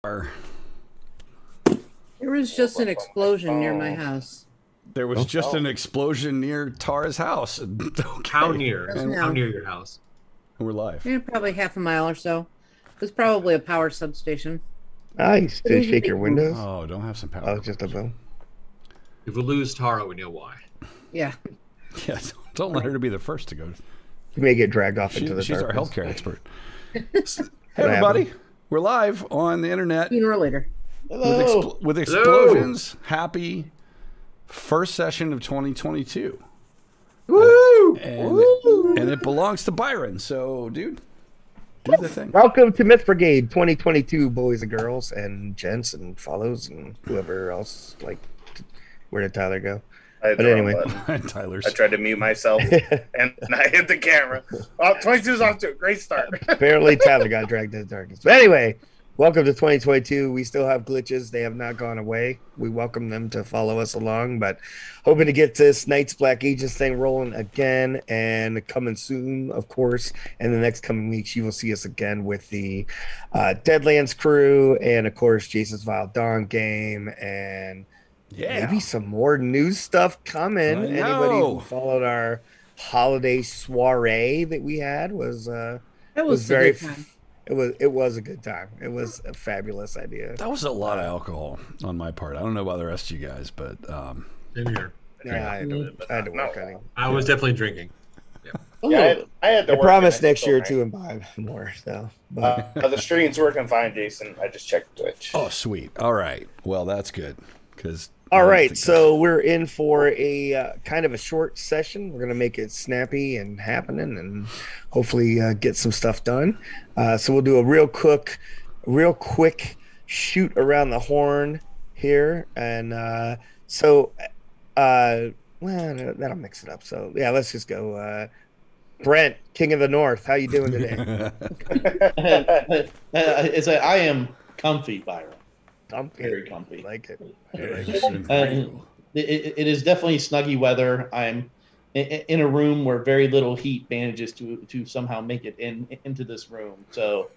There was just an explosion near my house. There was just an explosion near Tara's house. Okay. How near? How near your house? We're live. Yeah, probably half a mile or so. It was probably a power substation. Nice. Did it shake your windows? Oh, don't have some power. Oh, just a boom. If we lose Tara, we know why. Yeah. Yeah, don't let her to be the first to go. You may get dragged off into the She's darkness. our healthcare expert. Hey, everybody. We're live on the internet. Sooner or later. Hello. With explosions. Hello. Happy first session of 2022. Woo! And it belongs to Byron. So, dude, do the thing. Welcome to Myth Brigade 2022, boys and girls and gents and follows and whoever else. Like, where did Tyler go? But anyway, Tyler's. I tried to mute myself and I hit the camera. Oh, 22's off to a great start. Apparently, Tyler got dragged into the darkness. But anyway, welcome to 2022. We still have glitches. They have not gone away. We welcome them to follow us along, but hoping to get this Night's Black Agents thing rolling again and coming soon, of course. And the next coming weeks, you will see us again with the Deadlands crew and, of course, Jason's Vile Dawn game and maybe some more new stuff coming. Anybody who followed our holiday soiree that we had was very fun. It was a good time. It was a fabulous idea. That was a lot of alcohol on my part. I don't know about the rest of you guys, but Same here. Yeah, I had to work on it. I was definitely drinking. Yeah, I had to I work promise on it next year night. to imbibe more. So, but The stream's working fine, Jason. I just checked Twitch. oh, sweet. All right. Well, that's good because. all right, so we're in for a kind of a short session. We're gonna make it snappy and happening, and hopefully get some stuff done. So we'll do a real quick shoot around the horn here, and well, that'll mix it up. So yeah, let's just go. Brent, King of the North, how you doing today? I am comfy, Byron. Comfy. Very comfy. Like it. It is definitely snuggy weather. I'm in a room where very little heat manages to somehow make it into this room. So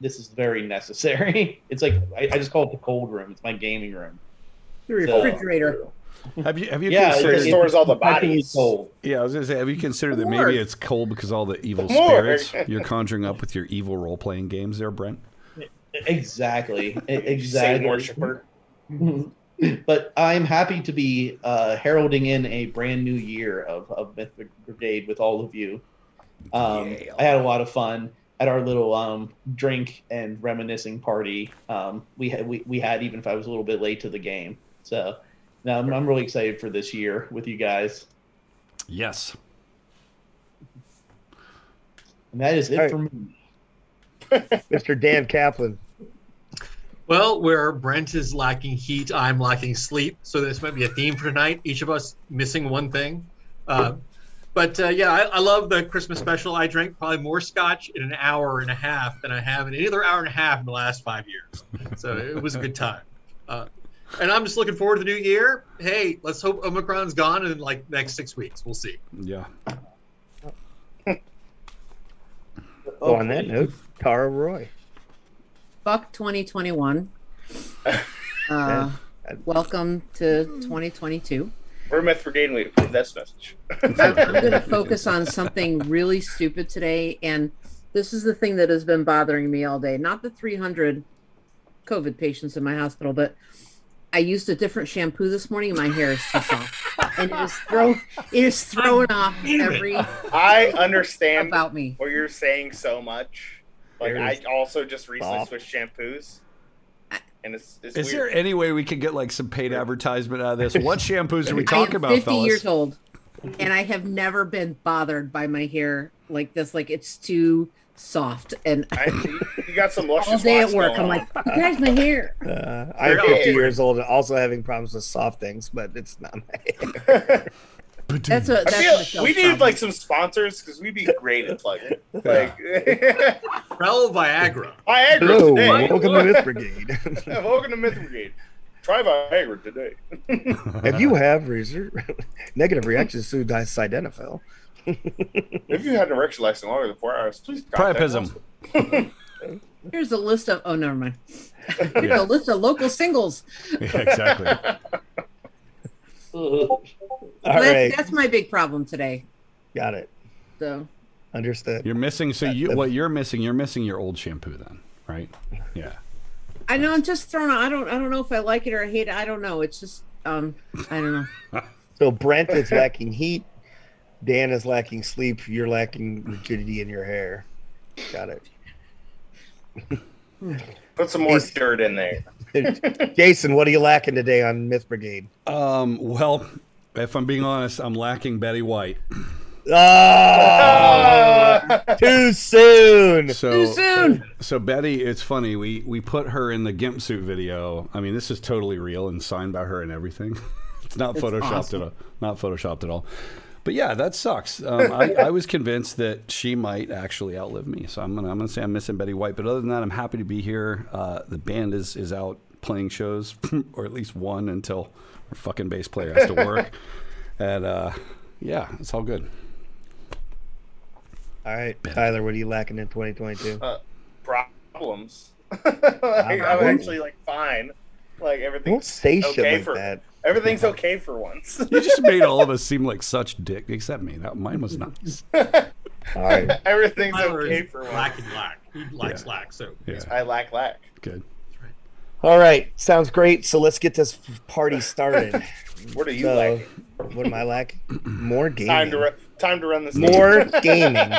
this is very necessary. It's like I just call it the cold room. It's my gaming room. The refrigerator. Have you It stores all the bodies. Cold. Yeah, I was gonna say, have you considered that More. maybe it's cold because all the evil More. spirits you're conjuring up with your evil role-playing games there, Brent? Exactly. Satan Exactly. worshiper. But I'm happy to be heralding in a brand new year of Myth Brigade with all of you. I had a lot of fun at our little drink and reminiscing party. We had even if I was a little bit late to the game. So now I'm really excited for this year with you guys. Yes. And that is it All right. for me. Mr. Dan Kaplan. Well, where Brent is lacking heat, I'm lacking sleep. So this might be a theme for tonight. Each of us missing one thing. But I love the Christmas special. I drank probably more scotch in an hour and a half than I have in any other hour and a half in the last 5 years. So it was a good time. And I'm just looking forward to the new year. Hey, let's hope Omicron's gone in like next 6 weeks. We'll see. Yeah. Oh, on that note, Tara Roy. Fuck 2021. Welcome to 2022. We're Myth Brigade and we approve this message. I'm going to focus on something really stupid today, and this is the thing that has been bothering me all day. Not the 300 COVID patients in my hospital, but I used a different shampoo this morning, and my hair is too soft, and it is throwing off every. I understand about me what you're saying so much. Like I also just recently switched shampoos. And it's Is weird. there any way we could get like some paid advertisement out of this? What shampoos are we talking about, I am 50 fellas? years old, and I have never been bothered by my hair like this. Like it's too soft, and you got some luscious all day at locks work. going I'm on. like, you guys, my hair. I'm 50 years old and also having problems with soft things, but it's not my hair. That's I feel Michelle's we need problem. like some sponsors because we'd be great at plugging. Like Rello Viagra. Viagra Hello, today. welcome to Myth Brigade. Yeah, welcome to Myth Brigade. Try Viagra today. If you have negative reactions to sildenafil, If you had an erection lasting longer than 4 hours, please contact Priapism. us. Here's a list of. Oh, never mind. Here's a list of local singles. Yeah, exactly. All right. That's my big problem today. Got it. So understood. You're missing. So what you're missing? You're missing your old shampoo then, right? Yeah. I know. I'm just thrown. I don't know if I like it or I hate it. I don't know. It's just. I don't know. So Brent is lacking heat. Dan is lacking sleep. You're lacking rigidity in your hair. Got it. Put some more dirt in there. Jason, what are you lacking today on Myth Brigade? Well, if I'm being honest, I'm lacking Betty White. Oh, too soon. Too soon. So Betty, it's funny. We put her in the gimp suit video. I mean, this is totally real and signed by her and everything. It's not photoshopped awesome. at all. Not photoshopped at all. But yeah, that sucks. I was convinced that she might actually outlive me. So I'm gonna say I'm missing Betty White. But other than that, I'm happy to be here. The band is out playing shows, or at least one until our fucking bass player has to work. And yeah, it's all good. All right, Tyler, what are you lacking in 2022? Problems. I'm actually like fine. Like everything's Don't say okay shit like for that. everything's okay for once. You just made all of us seem like such dick, except me. Mine was nice. All right. Everything's Tyler okay is for once. lack and lack. He likes lack, so Yeah, I lack. good. All right, sounds great. So let's get this party started. What are you lacking? What am I lacking? More gaming. Time to run this. More gaming.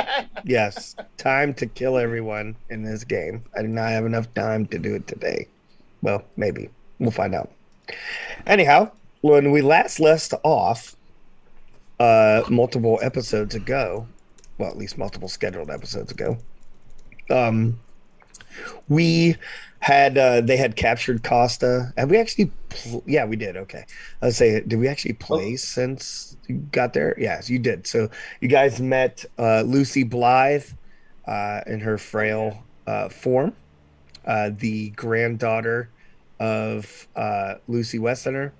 Yes, time to kill everyone in this game. I do not have enough time to do it today. Well, maybe. We'll find out. Anyhow, when we last left off, multiple episodes ago, well, at least multiple scheduled episodes ago, we had they had captured Costa. Have we actually? Yeah, we did. Okay, I was saying, did we actually play since you got there? Yes, you did. So you guys met Lucy Blythe in her frail form, the granddaughter of Lucy Westerner.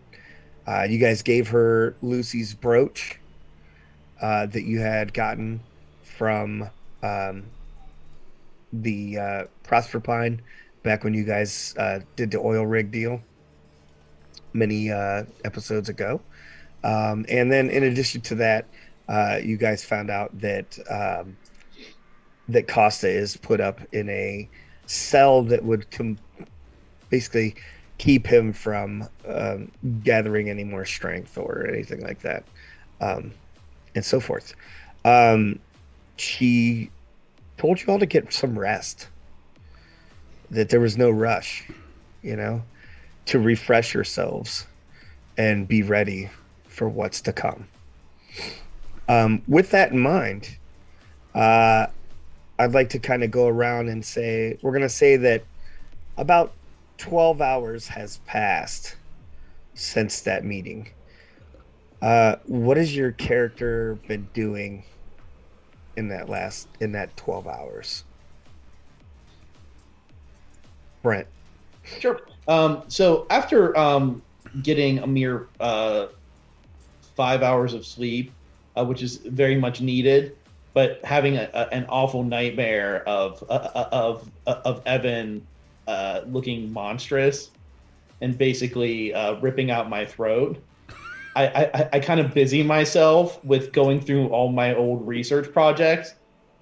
You guys gave her Lucy's brooch that you had gotten from the Prosper Pine back when you guys did the oil rig deal many episodes ago. And then in addition to that, you guys found out that that Costa is put up in a cell that would basically keep him from gathering any more strength or anything like that, and so forth. She told you all to get some rest, that there was no rush, to refresh yourselves and be ready for what's to come. With that in mind, I'd like to kind of go around and say, we're going to say that about 12 hours has passed since that meeting. What has your character been doing in that 12 hours? Brent. Sure. So after getting a mere 5 hours of sleep, which is very much needed, but having an awful nightmare of Evan looking monstrous and basically ripping out my throat, I kind of busy myself with going through all my old research projects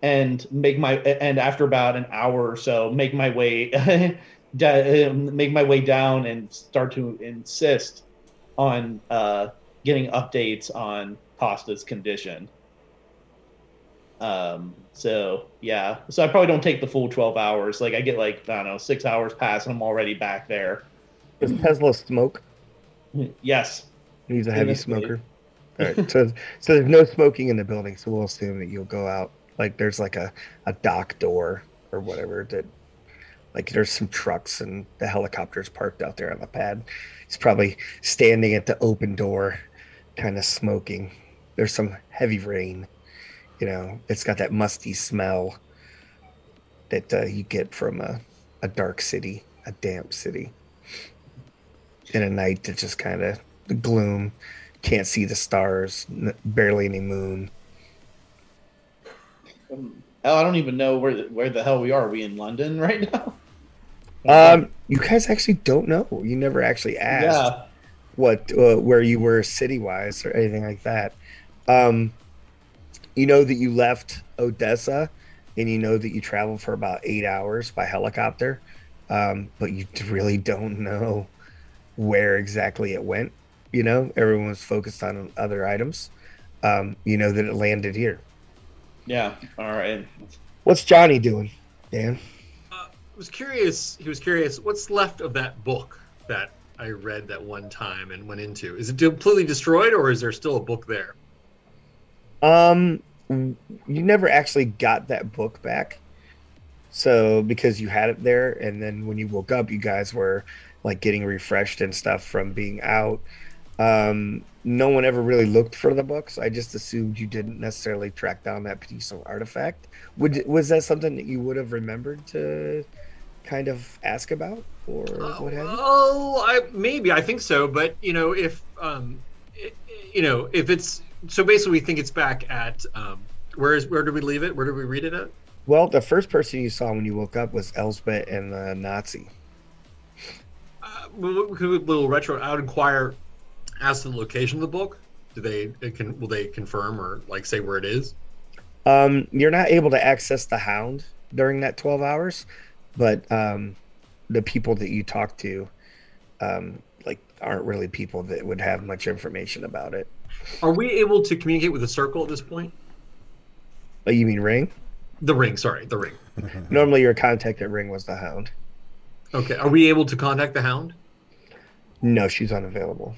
and after about an hour or so make my way down and start to insist on getting updates on Costa's condition. So I probably don't take the full 12 hours. Like I get 6 hours past and I'm already back there. Does Tesla smoke? Yes. He's a heavy smoker. All right. So there's no smoking in the building, so we'll assume that you'll go out. Like there's like a dock door or whatever that, like there's some trucks and the helicopter's parked out there on the pad. He's probably standing at the open door, kind of smoking. There's some heavy rain. It's got that musty smell that you get from a dark city, a damp city. In a night that's just kind of gloom, can't see the stars, barely any moon. Oh, I don't even know where the hell we are. Are we in London right now? You guys actually don't know. You never actually asked Yeah. what where you were city wise or anything like that. Um, you know that you left Odessa, and you know that you traveled for about 8 hours by helicopter, but you really don't know where exactly it went. You know, everyone was focused on other items. You know that it landed here. Yeah. All right. What's Johnny doing, Dan? Was curious. He was curious. What's left of that book that I read that one time and went into? Is it completely destroyed, or is there still a book there? You never actually got that book back. So because you had it there, and then when you woke up, you guys were like getting refreshed and stuff from being out. No one ever really looked for the books. I just assumed you didn't necessarily track down that piece of artifact. Was that something that you would have remembered to kind of ask about or what have you? Maybe I think so. But if if it's so, basically, we think it's back at where did we leave it? Where did we read it at? Well, the first person you saw when you woke up was Elsbeth and the Nazi. A little retro. I would inquire as to the location of the book. Will they confirm or like say where it is? You're not able to access the Hound during that 12 hours, but the people that you talk to like aren't really people that would have much information about it. Are we able to communicate with the Circle at this point? Oh, you mean Ring? The Ring, sorry, the Ring. Normally your contact at Ring was the Hound. Okay, are we able to contact the Hound? No, she's unavailable.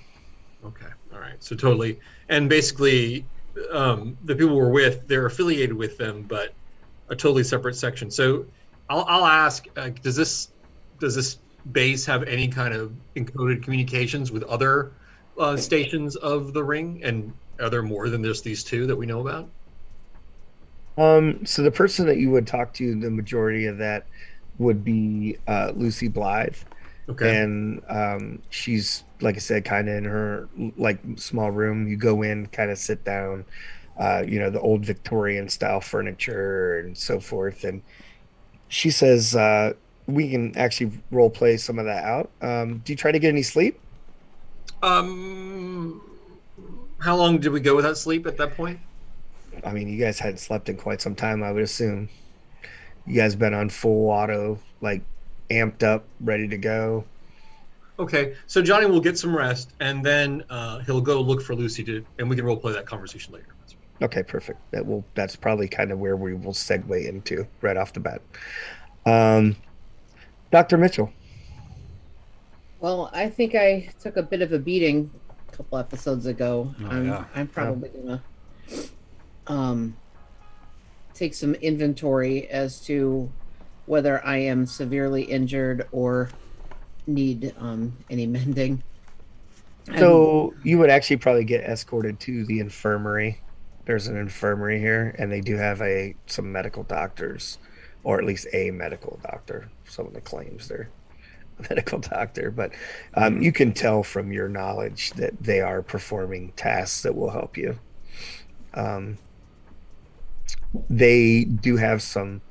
Okay, all right. So totally, and basically, the people we're with, they're affiliated with them, but a totally separate section. So I'll ask, does this base have any kind of encoded communications with other stations of the Ring, and are there more than just these two that we know about? So the person that you would talk to, the majority of that would be Lucy Blythe. Okay. And she's, like I said, kind of in her like small room. You go in, kind of sit down, the old Victorian style furniture and so forth. And she says, we can actually role play some of that out. Do you try to get any sleep? How long did we go without sleep at that point? I mean, you guys hadn't slept in quite some time, I would assume. You guys been on full auto, like amped up, ready to go. Okay, so Johnny will get some rest, and then he'll go look for Lucy and we can role play that conversation later. Okay, perfect. That's probably kind of where we will segue into right off the bat. Dr. Mitchell. Well, I think I took a bit of a beating a couple episodes ago. Yeah. I'm probably gonna take some inventory as to whether I am severely injured or need any mending. So you would actually probably get escorted to the infirmary. There's an infirmary here, and they do have some medical doctors, or at least a medical doctor. Someone that claims they're a medical doctor, but you can tell from your knowledge that they are performing tasks that will help you. They do have some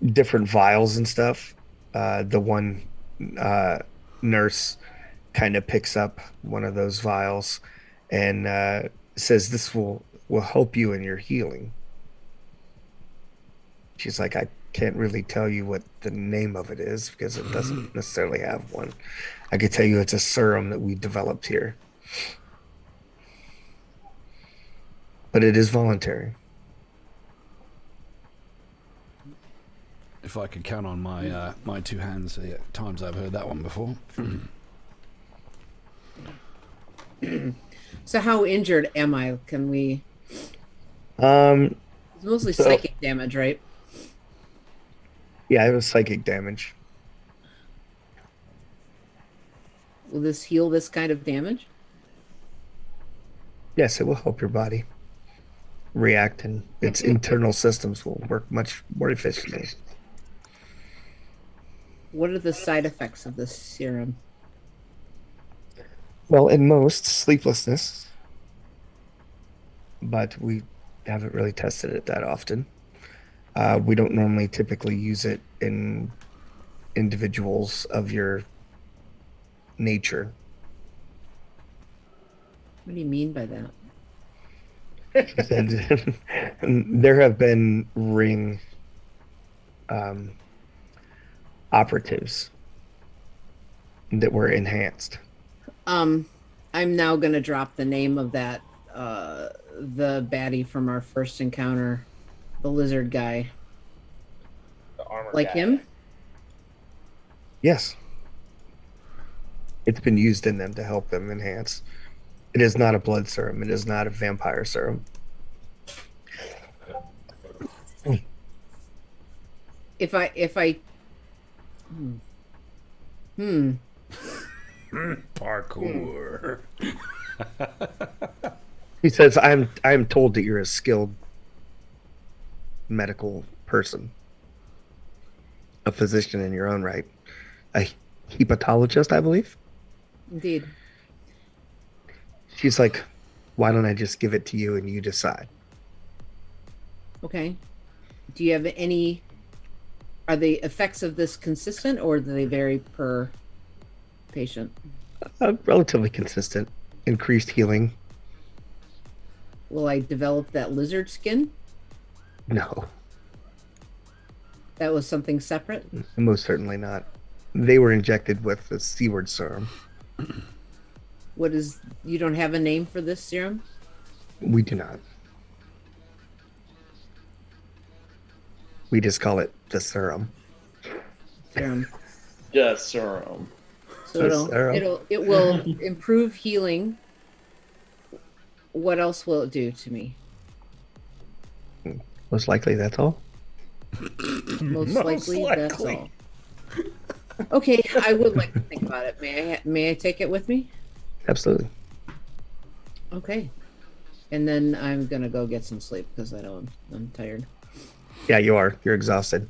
different vials and stuff. The one nurse kind of picks up one of those vials and says, "This will help you in your healing." She's like, "I can't really tell you what the name of it is because it doesn't necessarily have one. I could tell you it's a serum that we developed here, but it is voluntary." If I could count on my my two hands, the times I've heard that one before. So how injured am I? Can we? It's It's mostly psychic damage, right? Yeah, it was psychic damage. Will this heal this kind of damage? Yes, it will help your body react, and its internal systems will work much more efficiently. What are the side effects of this serum? Well, in most, sleeplessness, but we haven't really tested it that often. We don't normally typically use it in individuals of your nature. What do you mean by that? She said there have been ring operatives that were enhanced. I'm now gonna drop the name of that the baddie from our first encounter, the lizard guy. The armor Like guy. him? Yes. It's been used in them to help them enhance. It is not a blood serum. It is not a vampire serum. If I Parkour. He says, I'm told that you're a skilled medical person, a physician in your own right, a hepatologist, I believe. Indeed. She's like, why don't I just give it to you and you decide? Okay. Do you have any? Are the effects of this consistent, or do they vary per patient? Relatively consistent. Increased healing. Will I develop that lizard skin? No, That was something separate? most certainly not. They were injected with the Seaward serum. What is, you don't have a name for this serum? We do not. We just call it the serum. Serum. Just serum. So Serum. it will improve healing. What else will it do to me? Most likely, that's all. Most likely, that's all. Okay, I would like to think about it. May I take it with me? Absolutely. Okay. And then I'm gonna go get some sleep because I'm tired. Yeah, you are. You're exhausted.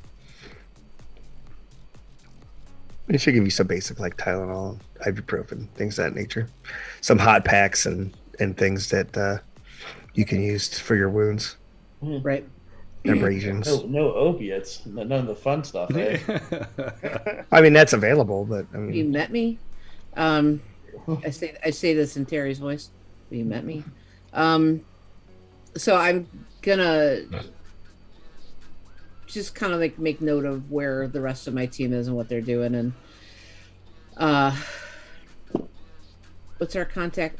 It should give you some basic like Tylenol, ibuprofen, things of that nature. Some hot packs and things that you can use for your wounds, Right. abrasions. No opiates. None of the fun stuff. Eh? I mean, that's available, but I You mean, met me. I say this in Terry's voice. You met me. So I'm gonna just kind of like make note of where the rest of my team is and what they're doing, and what's our contact,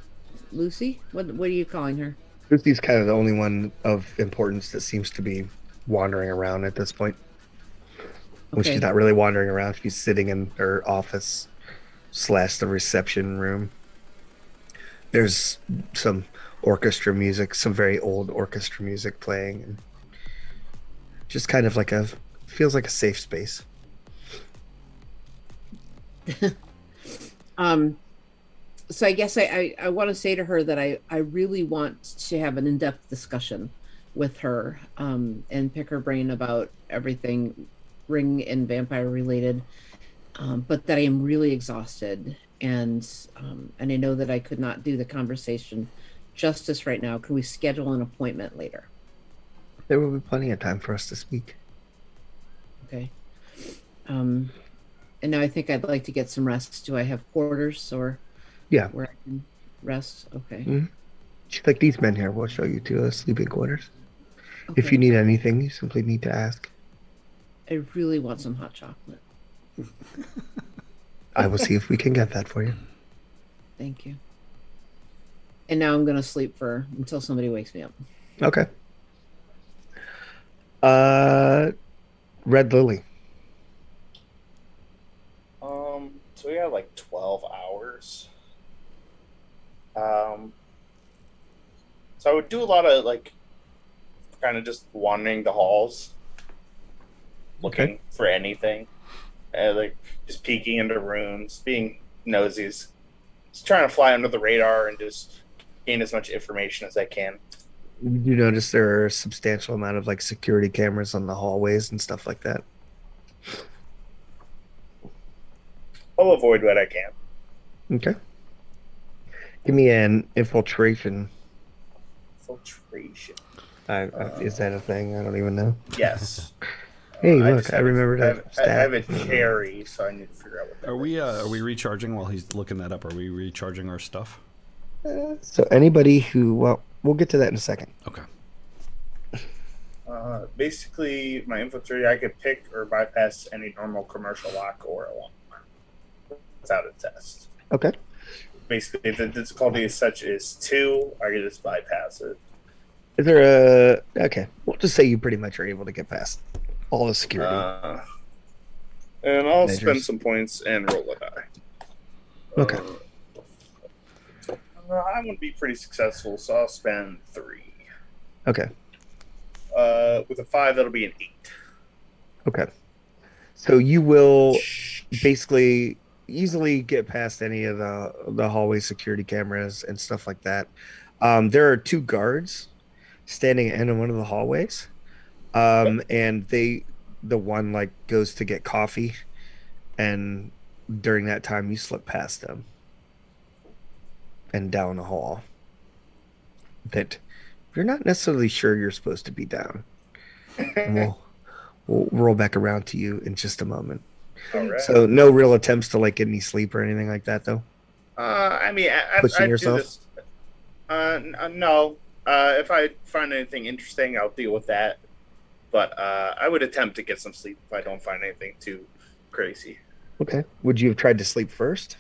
Lucy? What are you calling her? Lucy's kind of the only one of importance that seems to be wandering around at this point. When Okay. she's not really wandering around, she's sitting in her office / the reception room. There's some orchestra music, some very old orchestra music playing, and just kind of like feels like a safe space. So I guess I want to say to her that I really want to have an in-depth discussion with her and pick her brain about everything ring and vampire related, but that I am really exhausted, and I know that I could not do the conversation justice right now. Can we schedule an appointment later? There will be plenty of time for us to speak. Okay. And now I think I'd like to get some rest. Do I have quarters or Yeah. where I can rest? Okay. Mhm. She's like, these men here will show you to the sleeping quarters. If Okay. you need anything, you simply need to ask. I really want some hot chocolate. I will see if we can get that for you. Thank you. And now I'm gonna sleep until somebody wakes me up. Okay. Red Lily. So we have like 12 hours. So I would do a lot of like kind of just wandering the halls, looking for anything, like just peeking into rooms, being nosies, just trying to fly under the radar and just gain as much information as I can. You notice there are a substantial amount of like security cameras on the hallways and stuff like that. I'll avoid what I can. Okay. Give me an infiltration. Filtration. Is that a thing? I don't even know. Yes. Hey, I look, just I have a- remembered I a have, I stat. have a cherry, so I need to figure out what that Are we recharging while he's looking that up? Are we recharging our stuff? So anybody who, well, we'll get to that in a second. Okay. Basically, my infantry, I could pick or bypass any normal commercial lock or alarm without a test. Okay. Basically, if the difficulty is such as 2, I could just bypass it. Is there a, okay, we'll just say you pretty much are able to get past all the security. And I'll measures. spend some points and roll a die. Okay. I'm going to be pretty successful, so I'll spend 3. Okay. With a 5, that'll be an 8. Okay. So you will basically easily get past any of the hallway security cameras and stuff like that. There are 2 guards standing in one of the hallways. And the one like goes to get coffee, and during that time you slip past them and down the hall that you're not necessarily sure you're supposed to be down. And we'll roll back around to you in just a moment. All right. So no real attempts to like get any sleep or anything like that, though. I mean, Pushing I do yourself? this. No. If I find anything interesting, I'll deal with that. But I would attempt to get some sleep if I don't find anything too crazy. Okay. Would you have tried to sleep first?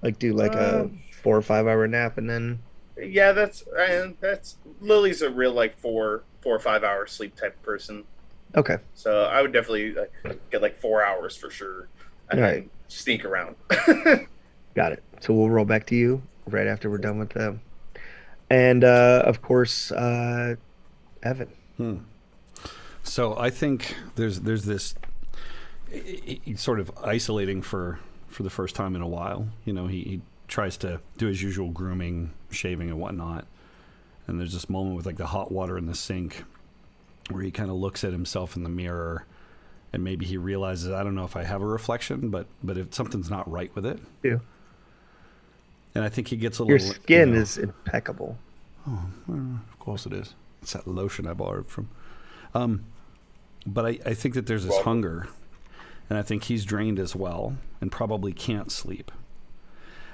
Like do like a 4 or 5 hour nap and then? Yeah, that's Lily's a real like 4 or 5 hour sleep type person. Okay. So I would definitely get like 4 hours for sure, and All then right. sneak around. Got it. So we'll roll back to you right after we're done with them. And of course, Evan. So I think there's this sort of isolating for the first time in a while. You know, he tries to do his usual grooming, shaving and whatnot. And there's this moment with like the hot water in the sink where he kind of looks at himself in the mirror, and maybe he realizes, I don't know if I have a reflection, but if something's not right with it. Yeah. And I think he gets a Your little... skin is impeccable. Oh, well, of course it is. It's that lotion I borrowed from. But I think that there's this hunger, and I think he's drained as well and probably can't sleep.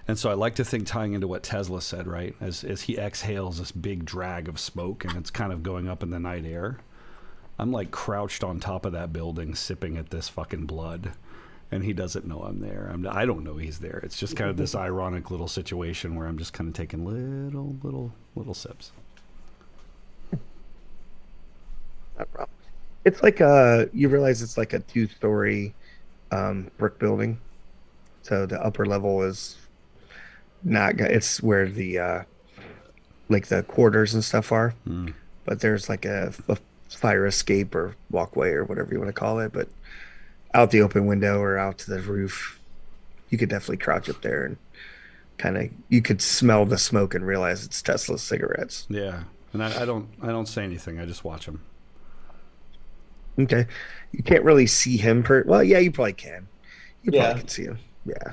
And so I like to think, tying into what Tesla said, right, as he exhales this big drag of smoke and it's kind of going up in the night air, I'm like crouched on top of that building sipping at this fucking blood, and he doesn't know I'm there. I don't know he's there. It's just kind of this ironic little situation where I'm just kind of taking little sips. Not a problem. It's like you realize it's like a 2-story brick building. So the upper level is not good. It's where the like the quarters and stuff are. But there's like a fire escape or walkway or whatever you want to call it. But out the open window or out to the roof, you could definitely crouch up there and kind of, you could smell the smoke and realize it's Tesla cigarettes. Yeah, and I don't say anything. I just watch him. Okay, you can't really see him well, yeah, you probably can. You probably Yeah. can see him. Yeah.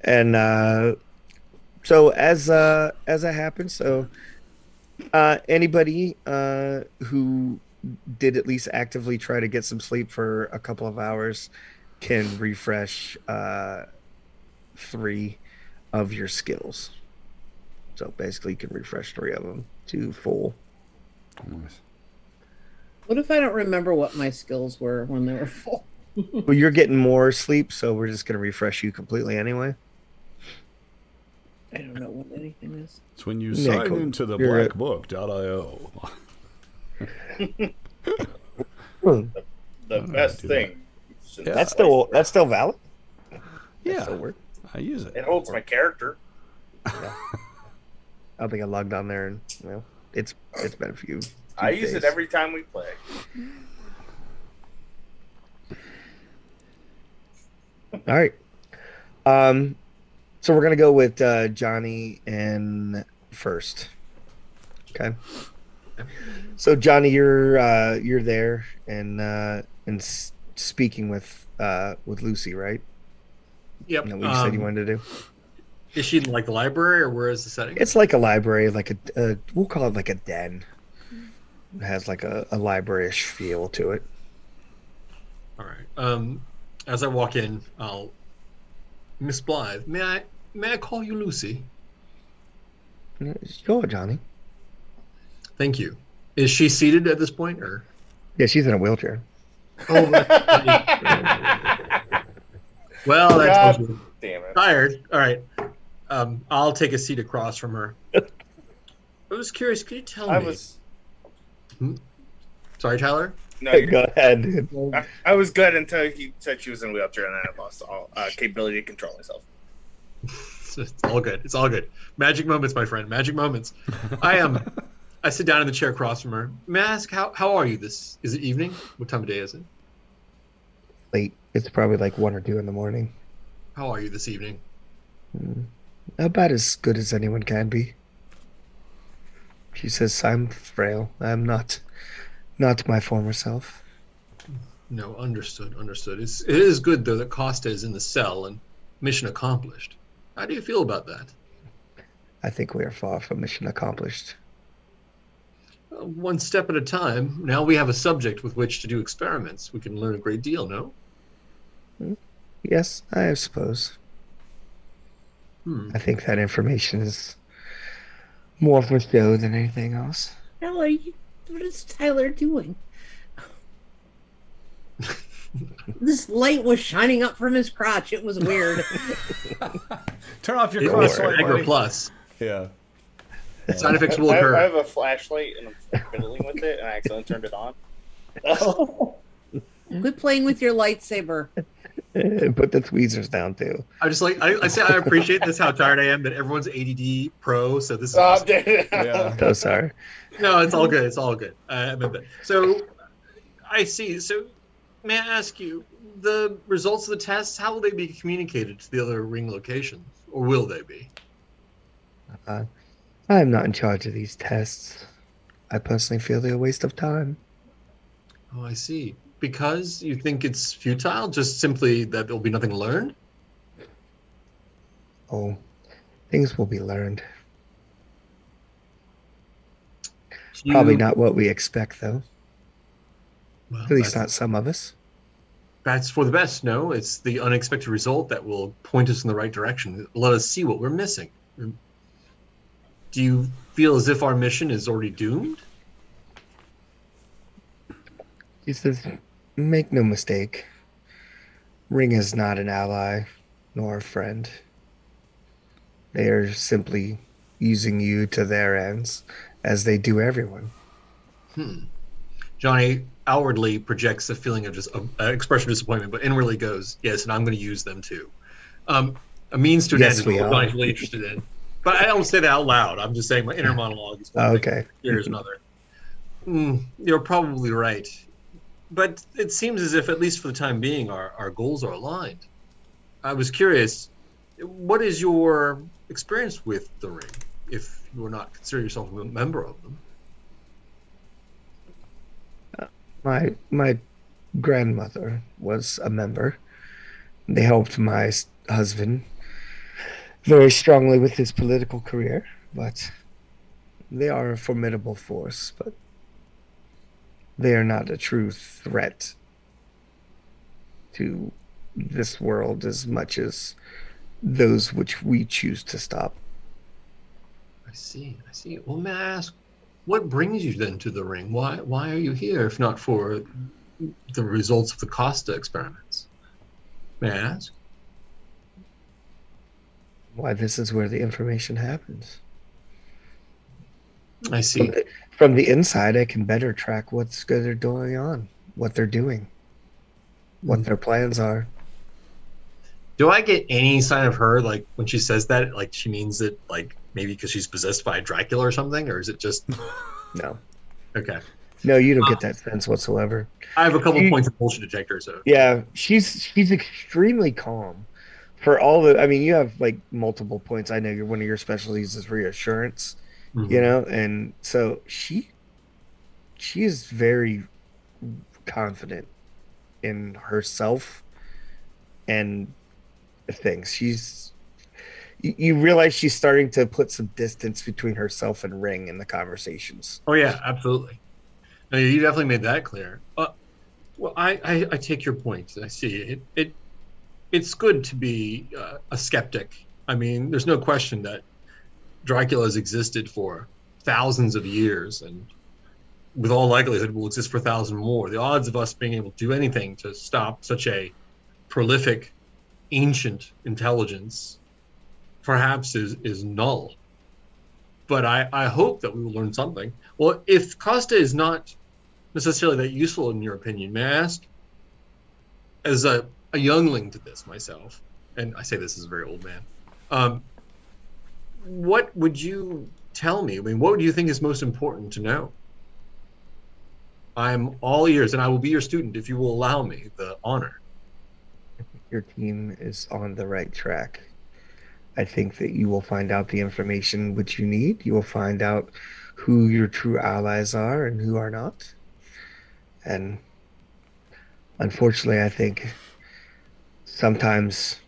And so as that happens, so anybody who did at least actively try to get some sleep for a couple of hours can refresh 3 of your skills. So basically you can refresh 3 of them to full. Nice. What if I don't remember what my skills were when they were full? Well, you're getting more sleep, so we're just going to refresh you completely anyway. I don't know what anything is. It's when you Yeah, sign cool. into the You're blackbook.io. The best do thing. Yeah. That's still valid. That Yeah, still work. I use it. It holds my character. I don't think I logged on there, and it's been a few. I use it days. every time we play. All right. So we're gonna go with Johnny in first. Okay. So Johnny, you're there and speaking with Lucy, right? Yep. You know what you said you wanted to do? Is she in like the library, or where is the setting? It's like a library, like a we'll call it like a den. has like a library-ish feel to it. All right. As I walk in, I'll Miss Blythe. May I call you Lucy? Sure, Johnny. Thank you. Is she seated at this point, or? Yeah, she's in a wheelchair. Oh, well, that's God damn it. tired. All right. I'll take a seat across from her. I was curious. Could you tell me? Sorry, Tyler. No, Go ahead, dude. I was good until he said she was in a wheelchair, and then I lost all capability to control myself. It's all good. It's all good. Magic moments, my friend. Magic moments. I sit down in the chair across from her. May I ask how are you? Is it evening? What time of day is it? Late. It's probably like 1 or 2 in the morning. How are you this evening? About as good as anyone can be. She says, I'm frail. I'm not my former self. No, understood. It is good, though, that Costa is in the cell and mission accomplished. How do you feel about that? I think we are far from mission accomplished. One step at a time. Now we have a subject with which to do experiments. We can learn a great deal, no? Yes, I suppose. I think that information is more for show than anything else. What is Tyler doing? This light was shining up from his crotch. It was weird. Turn off your crotch light, Agri buddy. Plus. Yeah. Side effects will occur. I have a flashlight, and I'm fiddling with it, and I accidentally turned it on. Quit playing with your lightsaber. Put the tweezers down too. I just I say I appreciate this how tired I am that everyone's ADD pro. So this is Oh, awesome. Yeah. So sorry. No, it's all good. It's all good. I meant that. So I see. So may I ask you the results of the tests? How will they be communicated to the other ring locations, or will they be? I am not in charge of these tests. I personally feel they're a waste of time. Oh, I see. Because you think it's futile, just simply that there'll be nothing learned? Oh, things will be learned. Probably not what we expect, though. Well, At least not some of us. That's for the best, no? It's the unexpected result that will point us in the right direction. Let us see what we're missing. Do you feel as if our mission is already doomed? He says, make no mistake. Ring is not an ally nor a friend. They are simply using you to their ends, as they do everyone. Johnny outwardly projects a feeling of just an expression of disappointment, but inwardly goes, yes, and I'm going to use them too. A means to an Yes, end is we what are. Johnny's really interested in. But I don't say that out loud. I'm just saying my inner monologue is one thing, Okay. here's another. You're probably right. But it seems as if, at least for the time being, our goals are aligned. I was curious, what is your experience with the ring, if you were not consider yourself a member of them? My grandmother was a member. They helped my husband very strongly with his political career, but they are a formidable force, but they are not a true threat to this world as much as those which we choose to stop. I see. Well, may I ask, what brings you then to the ring? Why are you here, if not for the results of the Costa experiments? May I ask? Why, this is where the information happens. I see. From the inside, I can better track what's going on, what they're doing, what their plans are. Do I get any sign of her, like, when she says that, like, she means it, like, maybe because she's possessed by Dracula or something, or is it just... No. Okay. No, you don't get that sense whatsoever. I have a couple points of bullshit detector, so... Yeah, she's extremely calm. For all the, I mean, you have like multiple points. I know one of your specialties is reassurance, you know, and so she is very confident in herself and things. You realize she's starting to put some distance between herself and Ring in the conversations. Oh, yeah, absolutely. No, you definitely made that clear. Well, I take your point. I see it. It's good to be a skeptic. I mean, there's no question that Dracula has existed for thousands of years, and with all likelihood will exist for 1,000 more. The odds of us being able to do anything to stop such a prolific, ancient intelligence perhaps is null. But I hope that we will learn something. Well, if Costa is not necessarily that useful in your opinion, may I ask, as a youngling to this myself, and I say this as a very old man, what would you tell me? I mean, what do you think is most important to know? I'm all ears, and I will be your student if you will allow me the honor. Your team is on the right track. I think that you will find out the information which you need. You will find out who your true allies are and who are not. And unfortunately, I think sometimes,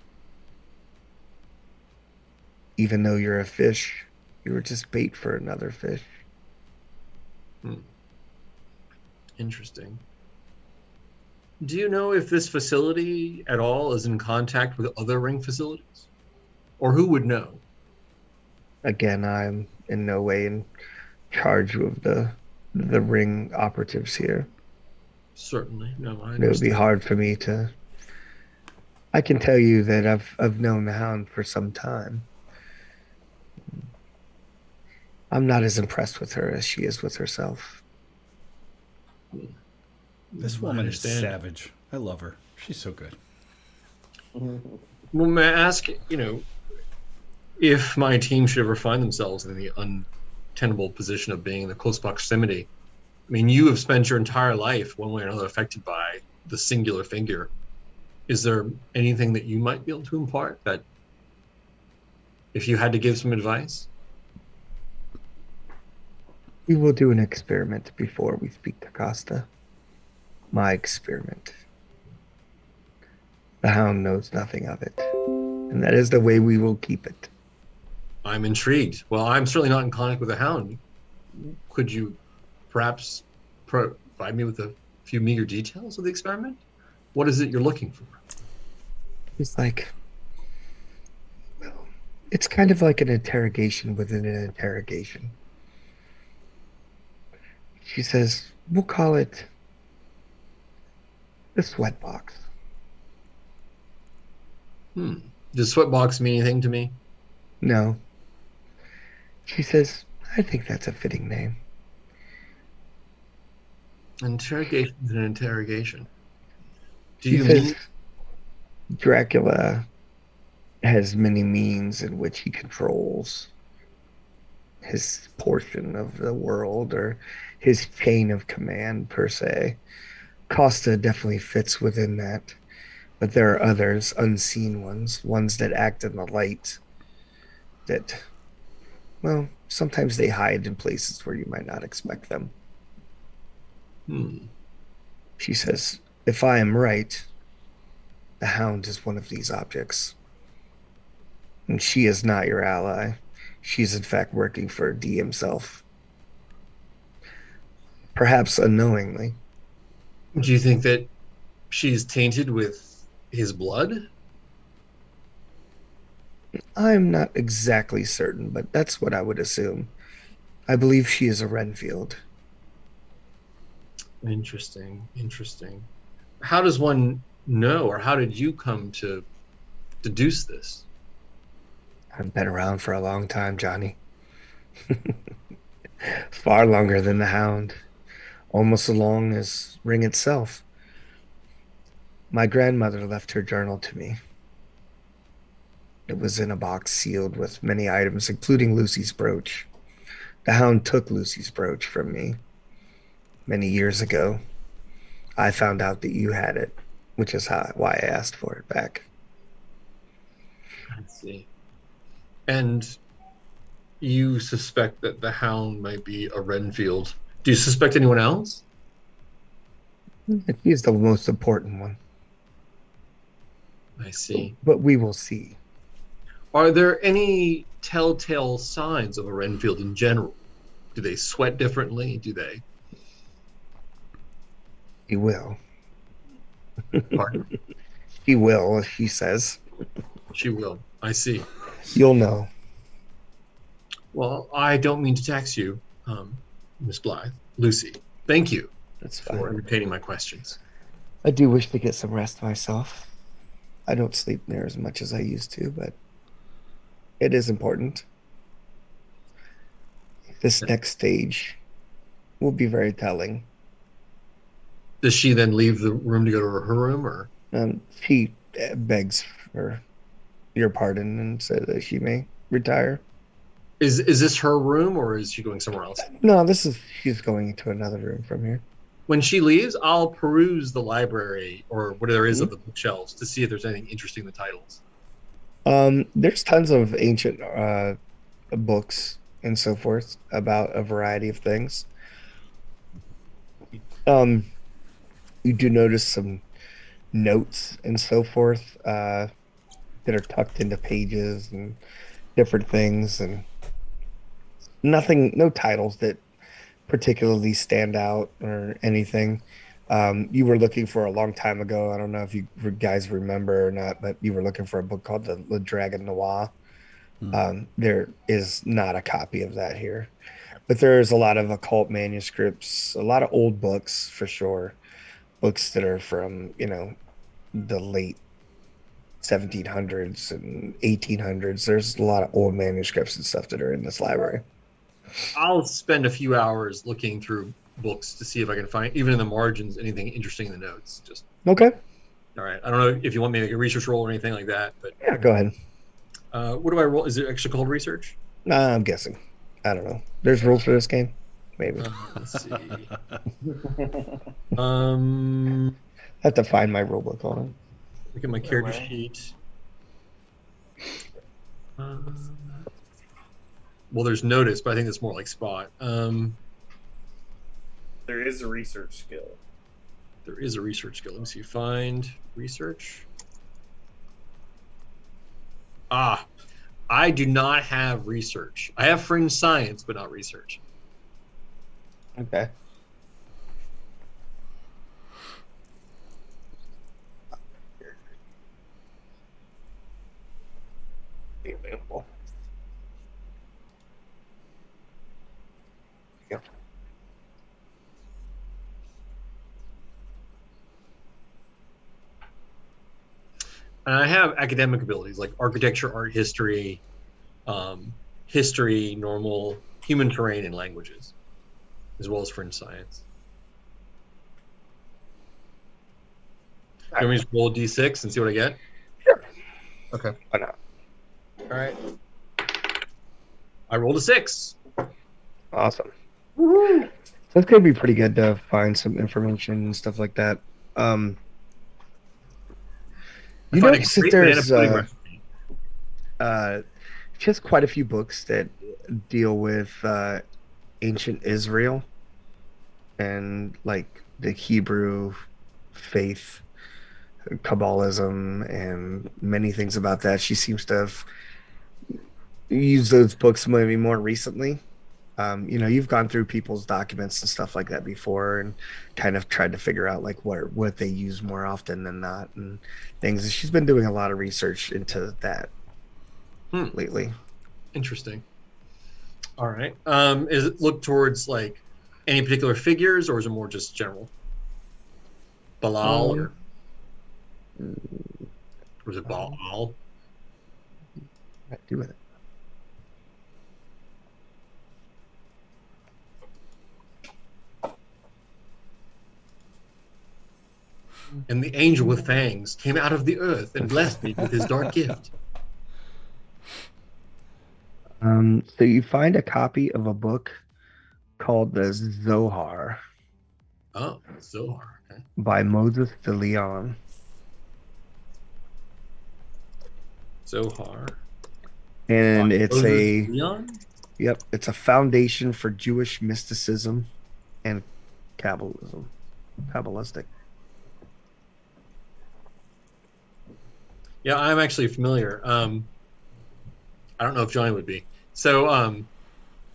even though you're a fish, you were just bait for another fish. Interesting. Do you know if this facility at all is in contact with other ring facilities? Or who would know? Again, I'm in no way in charge of the ring operatives here. Certainly. No, I understand. It would be hard for me to... I can tell you that I've known the Hound for some time. I'm not as impressed with her as she is with herself. This woman is savage. I love her. She's so good. Well, may I ask, if my team should ever find themselves in the untenable position of being in the close proximity, I mean, you have spent your entire life, one way or another, affected by the singular figure. Is there anything that you might be able to impart that, if you had to give some advice? We will do an experiment before we speak to Costa. My experiment. The Hound knows nothing of it, and that is the way we will keep it. I'm intrigued. Well, I'm certainly not in contact with the Hound. Could you perhaps provide me with a few meager details of the experiment? What is it you're looking for? It's like, well, it's kind of like an interrogation within an interrogation. She says, we'll call it the sweat box. Does sweat box mean anything to me? No. She says, I think that's a fitting name. Interrogation is an interrogation. Do She you says mean... Dracula has many means in which he controls his portion of the world, or his chain of command, per se. Costa definitely fits within that, but there are others, unseen ones that act in the light, that, well, sometimes they hide in places where you might not expect them. She says, if I am right, the Hound is one of these objects. And she is not your ally. She's in fact working for D himself. Perhaps unknowingly. Do you think that she's tainted with his blood? I'm not exactly certain, but that's what I would assume. I believe she is a Renfield. Interesting. How does one know, or how did you come to deduce this? I've been around for a long time, Johnny. Far longer than the Hound. Almost as long as Ring itself. My grandmother left her journal to me. It was in a box sealed with many items, including Lucy's brooch. The Hound took Lucy's brooch from me many years ago. I found out that you had it, which is why I asked for it back. I see. And you suspect that the Hound might be a Renfield. Do you suspect anyone else? He's the most important one. I see. But we will see. Are there any telltale signs of a Renfield in general? Do they sweat differently? Do they He will. Pardon? He will, she says. She will. I see. You'll know. Well, I don't mean to tax you, Miss Blythe. Lucy, thank you That's for fine. entertaining my questions. I do wish to get some rest myself. I don't sleep near as much as I used to, but it is important. This next stage will be very telling. Does she then leave the room to go to her room, or? She begs for your pardon and said that she may retire. Is this her room, or is she going somewhere else? No, she's going to another room from here. When she leaves, I'll peruse the library or what there is of the bookshelves to see if there's anything interesting in the titles. There's tons of ancient books and so forth about a variety of things. You do notice some notes and so forth that are tucked into pages and different things, and no titles that particularly stand out or anything. You were looking for a long time ago. I don't know if you guys remember or not, but you were looking for a book called the Dragon Noir. There is not a copy of that here, but there's a lot of occult manuscripts, a lot of old books for sure, books that are from, the late 1700s and 1800s. There's a lot of old manuscripts and stuff that are in this library. I'll spend a few hours looking through books to see if I can find, even in the margins, anything interesting in the notes. Just okay. All right. I don't know if you want me to make a research roll or anything like that, but yeah, go ahead. What do I roll? Is it actually called research? I'm guessing. I don't know. There's rules for this game, maybe. Let's see. I have to find my rule book on it. Look at my character sheet. Well, there's notice, but I think that's more like spot. There is a research skill. There is a research skill. Let me see. Find research. I do not have research. I have fringe science, but not research. Okay. Available. Yep. And I have academic abilities like architecture, art history, history, normal, human terrain, and languages, as well as fringe science. You want me to just roll a d6 and see what I get? Sure. Okay. Why not? All right. I rolled a 6. Awesome. So it's gonna be pretty good to find some information and stuff like that. You notice that there's just quite a few books that deal with ancient Israel and like the Hebrew faith, Kabbalism, and many things about that. She seems to have used those books maybe more recently. You've gone through people's documents and stuff like that before and kind of tried to figure out like what they use more often than not and things. And she's been doing a lot of research into that lately. Interesting. All right. Is it look towards like any particular figures, or is it more just general? Balal, or is it Baal? What do with it? And the angel with fangs came out of the earth and blessed me with his dark gift. So you find a copy of a book called the Zohar. Oh, Zohar. Okay. By Moses de Leon. Zohar. And it's Moses Leon? Yep, it's a foundation for Jewish mysticism and Kabbalistic. Yeah, I'm actually familiar. I don't know if Johnny would be. So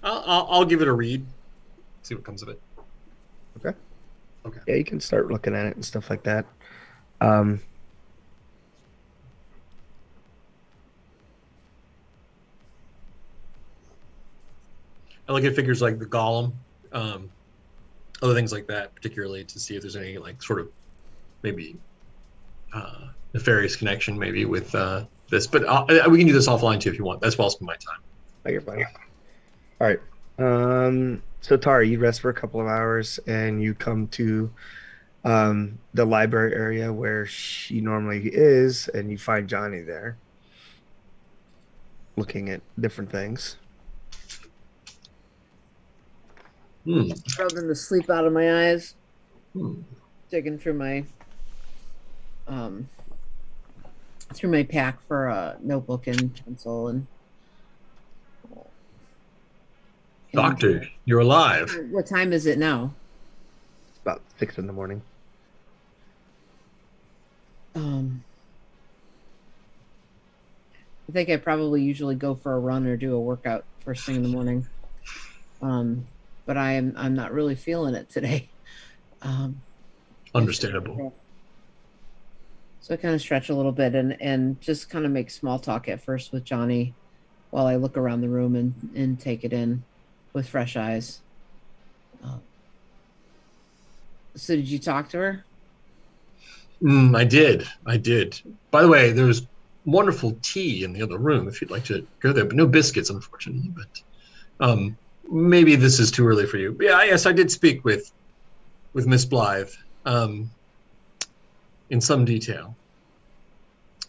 I'll give it a read. See what comes of it. Okay. Okay. Yeah, you can start looking at it and stuff like that. Um, I look at figures like the golem, other things like that, particularly to see if there's any like sort of maybe nefarious connection maybe with this. But we can do this offline too if you want. That's well spend my time. Oh, you're fine. All right. So Tara, you rest for a couple of hours and you come to the library area where she normally is, and you find Johnny there looking at different things. Rubbing the sleep out of my eyes. Hmm. Digging through my pack for a notebook and pencil and Doctor, you're alive. What time is it now? It's about 6 in the morning. I think I probably usually go for a run or do a workout first thing in the morning. But I'm not really feeling it today. Understandable. So I kind of stretch a little bit and just kind of make small talk at first with Johnny while I look around the room and take it in with fresh eyes. So did you talk to her? I did. By the way, there's wonderful tea in the other room if you'd like to go there, but no biscuits, unfortunately. But maybe this is too early for you. But yeah, yes, I did speak with Miss Blythe in some detail.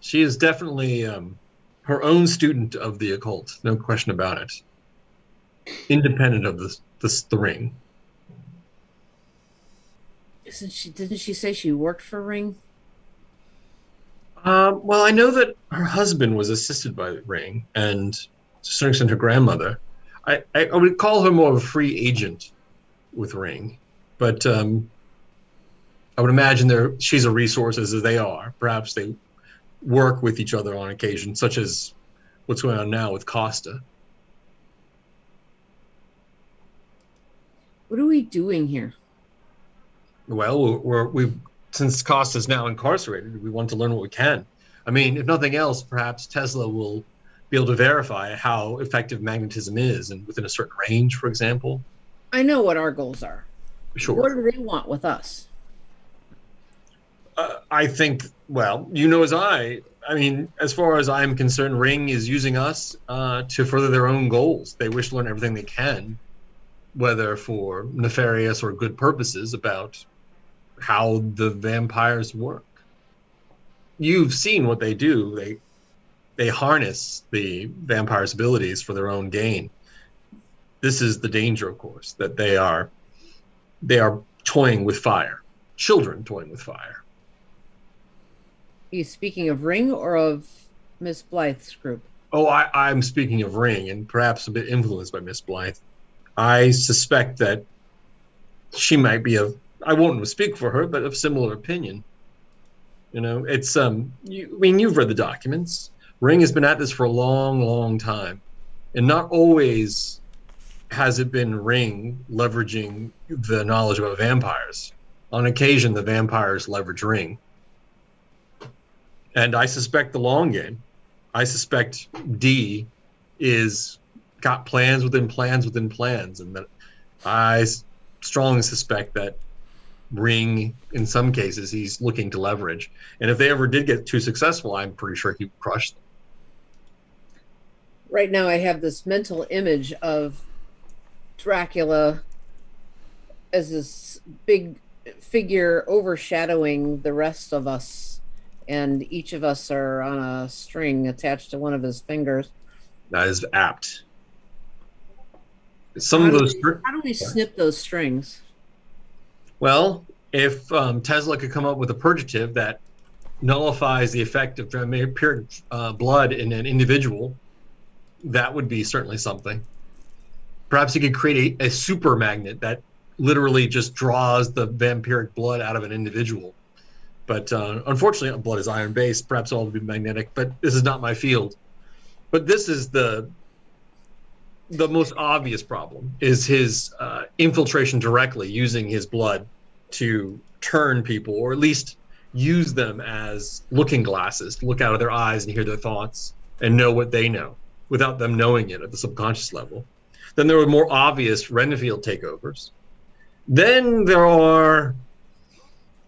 She is definitely her own student of the occult, no question about it. Independent of the ring. Didn't she say she worked for Ring? Well, I know that her husband was assisted by Ring, and to a certain extent her grandmother. I would call her more of a free agent with Ring, but I would imagine she's a resource as they are. Perhaps they work with each other on occasion, such as what's going on now with Costa. What are we doing here? Well, we've since Costa's now incarcerated, we want to learn what we can. I mean, if nothing else, perhaps Tesla will be able to verify how effective magnetism is, and within a certain range, for example. I know what our goals are. Sure. What do they want with us? I think, well, you know as I mean, as far as I'm concerned, Ring is using us to further their own goals. They wish to learn everything they can, whether for nefarious or good purposes, about how the vampires work. You've seen what they do. They harness the vampire's abilities for their own gain. This is the danger, of course, that they are toying with fire. Children toying with fire. Are you speaking of Ring or of Miss Blythe's group? Oh, I'm speaking of Ring, and perhaps a bit influenced by Miss Blythe. I suspect that she might be I won't speak for her, but of similar opinion. You know, it's you've read the documents. Ring has been at this for a long, long time, and not always has it been Ring leveraging the knowledge about vampires. On occasion, the vampires leverage Ring, and I suspect the long game. I suspect D is got plans within plans within plans, and that I strongly suspect that Ring, in some cases, he's looking to leverage. And if they ever did get too successful, I'm pretty sure he would crush them. Right now I have this mental image of Dracula as this big figure overshadowing the rest of us, and each of us are on a string attached to one of his fingers. That is apt. How do we snip those strings? Well, if Tesla could come up with a purgative that nullifies the effect of vampiric blood in an individual, that would be certainly something. Perhaps he could create a super magnet that literally just draws the vampiric blood out of an individual. But unfortunately, blood is iron-based. Perhaps all would be magnetic, but this is not my field. But this is the most obvious problem, is his infiltration directly using his blood to turn people, or at least use them as looking glasses to look out of their eyes and hear their thoughts and know what they know without them knowing it at the subconscious level. Then there were more obvious Renfield takeovers. Then there are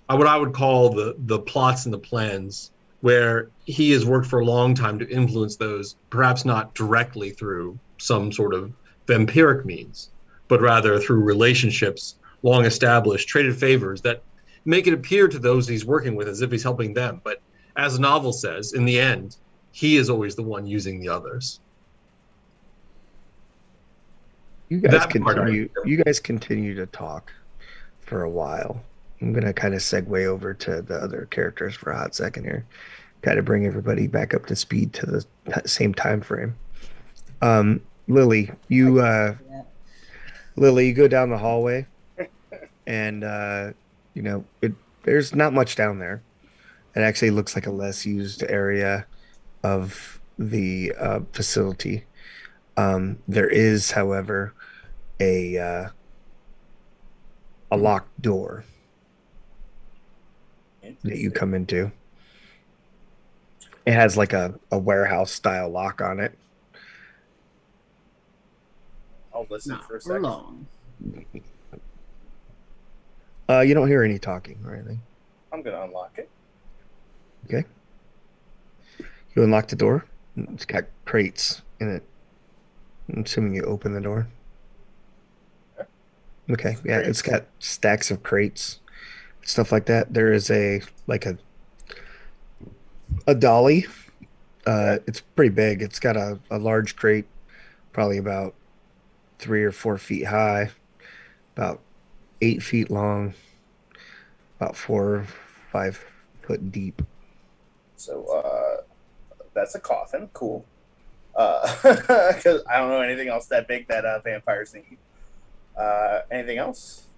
what I would call the plots and the plans, where he has worked for a long time to influence those, perhaps not directly through some sort of vampiric means, but rather through relationships, long established, traded favors that make it appear to those he's working with as if he's helping them. But as the novel says, in the end, he is always the one using the others. You guys continue to talk for a while. I'm going to kind of segue over to the other characters for a hot second here. Kind of bring everybody back up to speed to the same time frame. Lily, you go down the hallway, and there's not much down there. It actually looks like a less used area of the facility. There is, however, a locked door that you come into. It has like a warehouse style lock on it. I'll listen Not for a for second. long. You don't hear any talking or anything. I'm gonna unlock it. Okay. You unlock the door. It's got crates in it. I'm assuming you open the door. Okay. Yeah, it's got stacks of crates, stuff like that. There is a dolly. It's pretty big. It's got a large crate, probably about 3 or 4 feet high, about 8 feet long, about 4 or 5 foot deep. So that's a coffin. Cool. Because I don't know anything else that big that vampires need. Anything else?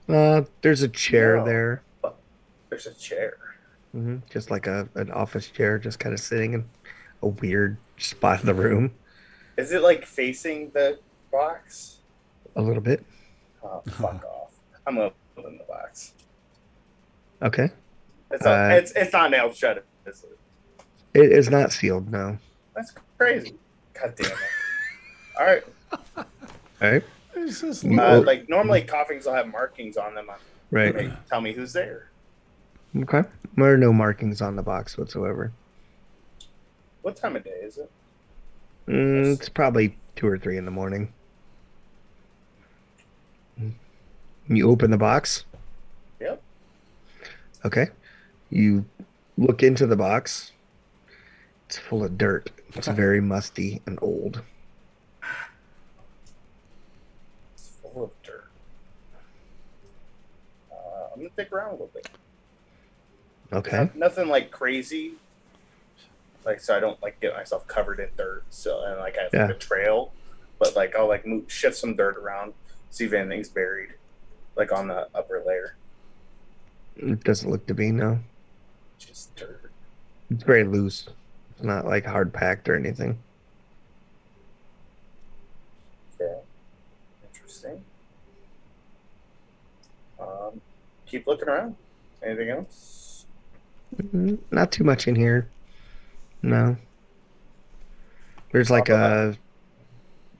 There's a chair No. there. There's a chair. Just like an office chair, just kind of sitting in a weird spot in the room. Is it like facing the box? A little bit. Oh, fuck off. I'm gonna open the box. Okay. It's not nailed shut, is it? It is not sealed, no. That's crazy. God damn it. All right. All right. It's just Like normally coffins will have markings on them. Right. Hey, tell me who's there. Okay. There are no markings on the box whatsoever. What time of day is it? It's probably 2 or 3 in the morning. You open the box. Yep. Okay. You look into the box. It's full of dirt. It's very musty and old. It's full of dirt. I'm gonna dig around a little bit. Okay. Nothing like crazy. Like so I don't like get myself covered in dirt. So and like I have like a trail, but like I'll like shift some dirt around, see if anything's buried, like on the upper layer. It doesn't look to be, no. Just dirt. It's very loose. It's not like hard packed or anything. Okay. Interesting. Keep looking around. Anything else? Not too much in here. No. There's like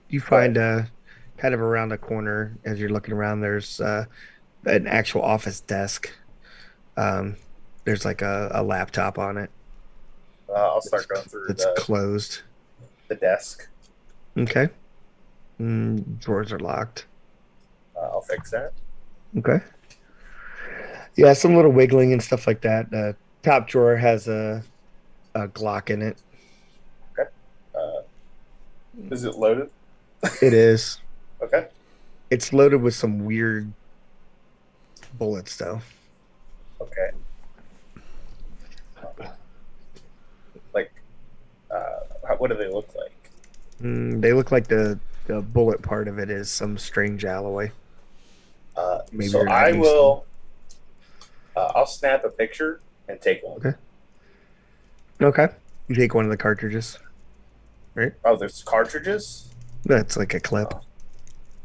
you find kind of around the corner as you're looking around, there's an actual office desk. There's like a laptop on it. I'll start going through It's closed. the desk. Okay. Drawers are locked. I'll fix that. Okay. Yeah, some little wiggling and stuff like that. Top drawer has a Glock in it. Okay. Is it loaded? It is. Okay. It's loaded with some weird bullets, though. Okay. Like, what do they look like? They look like the bullet part of it is some strange alloy. Maybe So I will. I'll snap a picture and take one. Okay. Okay. You take one of the cartridges. Right? Oh, there's cartridges? That's like a clip.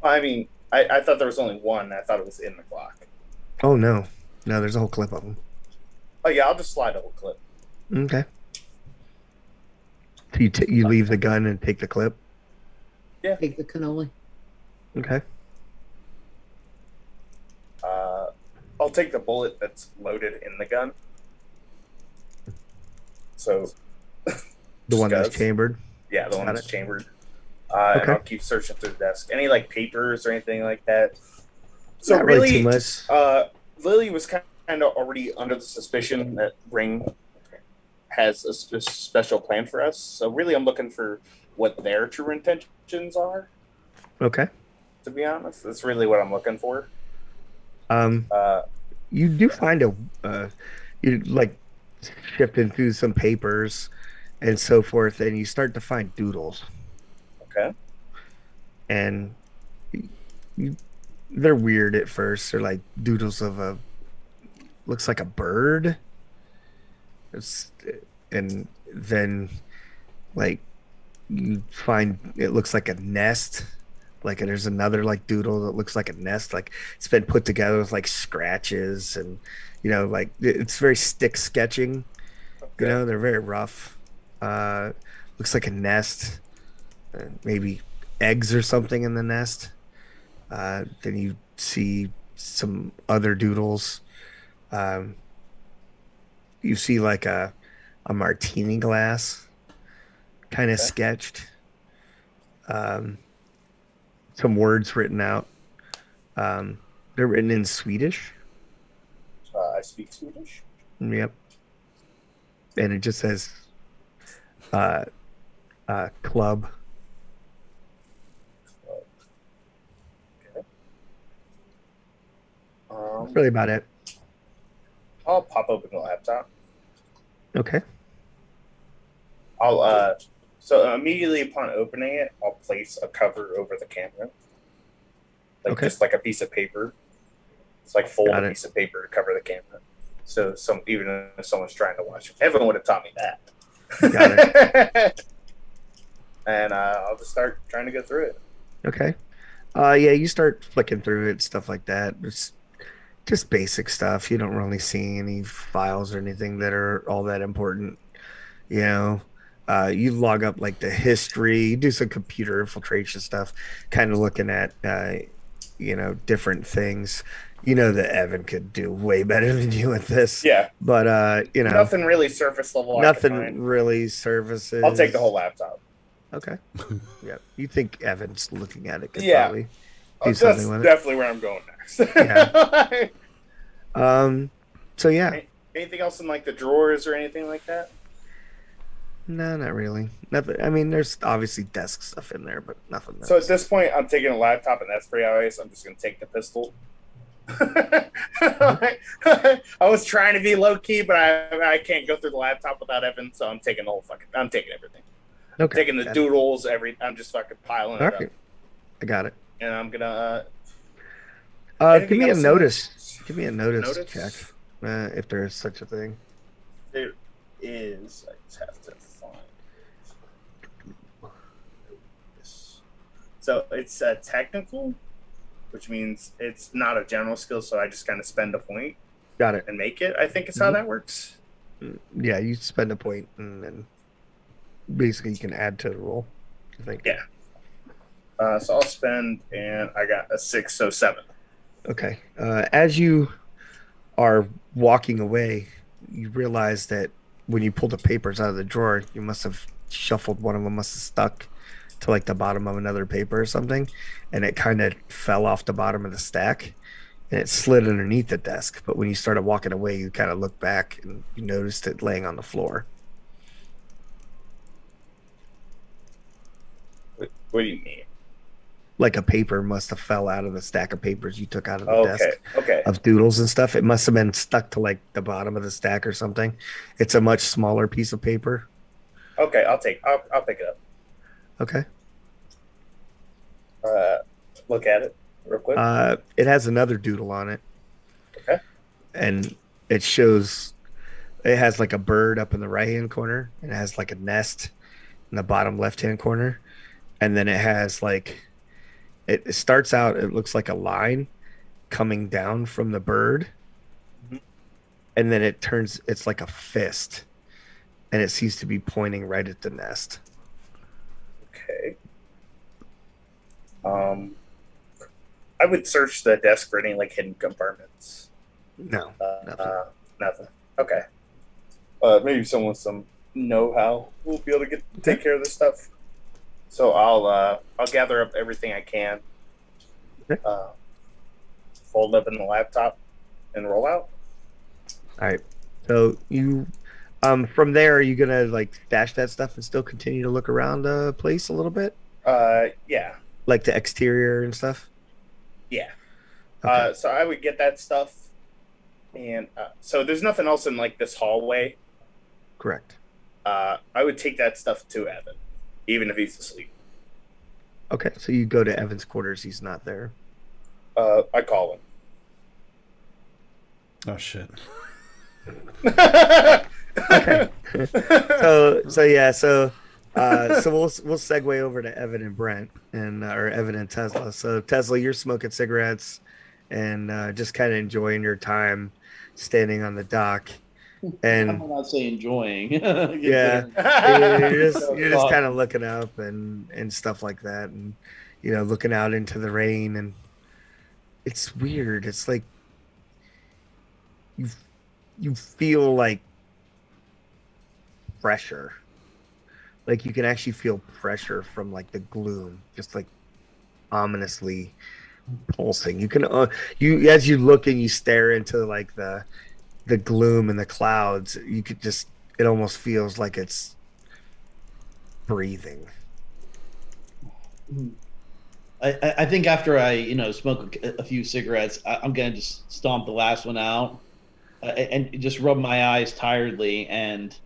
I mean, I thought there was only one. I thought it was in the clock. Oh no, no, there's a whole clip of them. Oh yeah, I'll just slide a whole clip. Okay. So you leave the gun and take the clip. Yeah. Take the cannoli. Okay. I'll take the bullet that's loaded in the gun. So The one that's chambered. Yeah, the one Got that's it. chambered. Okay. And I'll keep searching through the desk. Any like papers or anything like that. So Not really, too much. Lily was kind of already under the suspicion that Ring has a special plan for us. So really, I'm looking for what their true intentions are. Okay. To be honest, that's really what I'm looking for. You do find you like shifting through some papers and so forth, and you start to find doodles. Okay. And they're weird at first. They're like doodles of looks like a bird. And then like you find it looks like a nest. Like there's another like doodle that looks like a nest. Like it's been put together with like scratches and like it's very stick sketching. Okay. They're very rough. Looks like a nest. Maybe eggs or something in the nest. Then you see some other doodles. You see like a martini glass kind of sketched. Some words written out. They're written in Swedish. I speak Swedish. Yep. And it just says club. Okay. That's really about it. I'll pop open the laptop. Okay. So immediately upon opening it, I'll place a cover over the camera. Just like a piece of paper. It's like fold a piece of paper to cover the camera. So even if someone's trying to watch it, everyone would have taught me that. Got it. And I'll just start trying to go through it. Okay. Yeah, you start flicking through it, stuff like that. It's just basic stuff. You don't really see any files or anything that are all that important. You log up like the history, you do some computer infiltration stuff, kind of looking at different things. That Evan could do way better than you at this. Yeah. But nothing really surface level. Nothing really surfaces. I'll take the whole laptop. Okay. Yeah. You think Evan's looking at it could Yeah. probably do That's something with it. definitely where I'm going next. Yeah. So yeah. Anything else in like the drawers or anything like that? No, not really. Nothing. I mean, there's obviously desk stuff in there, but nothing. So at this point, I'm taking a laptop and that's pretty obvious. I'm just going to take the pistol. I was trying to be low key, but I can't go through the laptop without Evan, so I'm taking I'm taking everything. Okay. Taking the doodles, I'm just fucking piling it up. I got it. And I'm gonna give me a notice. Give me a notice check, if there is such a thing. There is. I just have to find. So it's technical, which means it's not a general skill. So I just kind of spend a point. Got it. And make it. I think it's how that works. Yeah, you spend a point and then basically you can add to the roll. I think. Yeah. So I'll spend, and I got a 6, so 7. Okay. As you are walking away, you realize that when you pull the papers out of the drawer, you must have shuffled one of them, must have stuck to like the bottom of another paper or something, and it kind of fell off the bottom of the stack, and it slid underneath the desk. But when you started walking away, you kind of looked back and you noticed it laying on the floor. What do you mean? Like a paper must have fell out of the stack of papers you took out of the desk of doodles and stuff. It must have been stuck to like the bottom of the stack or something. It's a much smaller piece of paper. Okay, I'll pick it up. Okay. Look at it real quick. It has another doodle on it. Okay. And it has like a bird up in the right-hand corner, and it has like a nest in the bottom left-hand corner. And then it has like It starts out, it looks like a line coming down from the bird, Mhm. and then it's like a fist, and it seems to be pointing right at the nest. Okay. I would search the desk for any like hidden compartments. No, nothing. Nothing. Okay. Maybe someone with some know-how will be able to take care of this stuff. So I'll gather up everything I can, Okay. fold up in the laptop, and roll out. All right. So you, from there, are you gonna like stash that stuff and still continue to look around the place a little bit, Yeah, like the exterior and stuff? yeah. Okay. So I would get that stuff, and so there's nothing else in like this hallway. Correct. I would take that stuff to Evan, even if he's asleep. Okay. So you go to Evan's quarters. He's not there. I call him. Oh shit. Okay. So yeah. So we'll segue over to Evan and Brent and or Evan and Tesla. So Tesla, you're smoking cigarettes and just kind of enjoying your time standing on the dock. And I'm not saying enjoying. yeah, you're just kind of looking up and stuff like that, and looking out into the rain, and it's weird. It's like you feel like pressure, like you can actually feel pressure from like the gloom, just like ominously pulsing. You can you as you look and you stare into like the gloom and the clouds, you could just, it almost feels like it's breathing. I think after I smoke a few cigarettes, I'm gonna just stomp the last one out and just rub my eyes tiredly and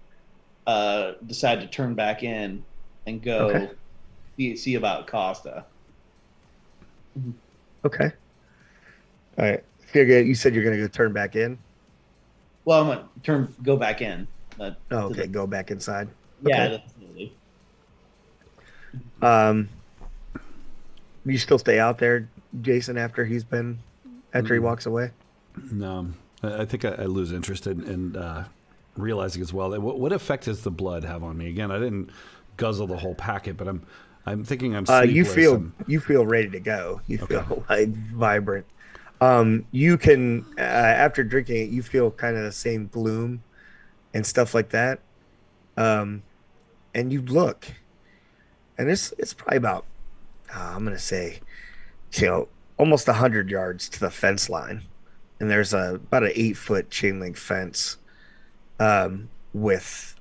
decide to turn back in and go see about Costa. Okay. All right. You said you're gonna go turn back in. Well, I'm gonna go back in. Okay, go back inside. Yeah, Okay. definitely. You still stay out there, Jason, after he walks away? No, I think I lose interest in realizing as well that what effect does the blood have on me? Again, I didn't guzzle the whole packet, but I'm thinking I'm sleepless. You feel ready to go. You feel like vibrant. You can after drinking it, you feel kind of the same gloom and stuff like that. And you look, and it's probably about I'm gonna say, almost 100 yards to the fence line, and there's about an 8-foot chain link fence, with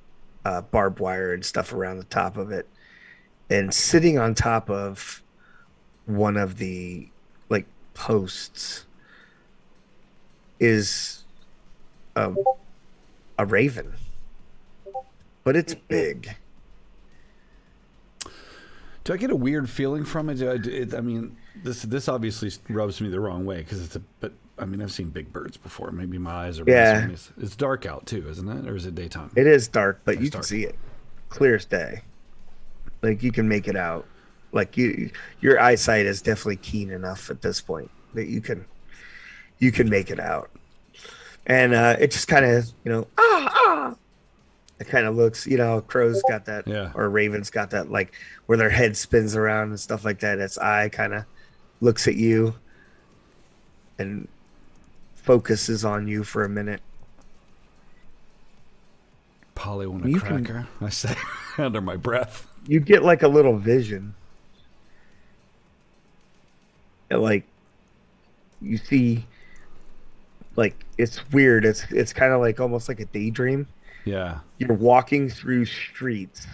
barbed wire and stuff around the top of it, and sitting on top of one of the like posts is a raven, but it's big. Do I get a weird feeling from it? I mean, this obviously rubs me the wrong way because but I mean, I've seen big birds before. Maybe my eyes are. Yeah. It's dark out too, isn't it? Or is it daytime? It is dark, but you can dark. see it clear as day. Like you can make it out. Like your eyesight is definitely keen enough at this point that you can make it out. And it just kind of it kind of looks, crow's got that, Yeah. or raven's got that, like where their head spins around and stuff like that. Its eye kind of looks at you and focuses on you for a minute. Polly want a cracker? I say under my breath. You get like a little vision. Like you see, like it's weird. It's kind of like almost like a daydream. Yeah. You're walking through streets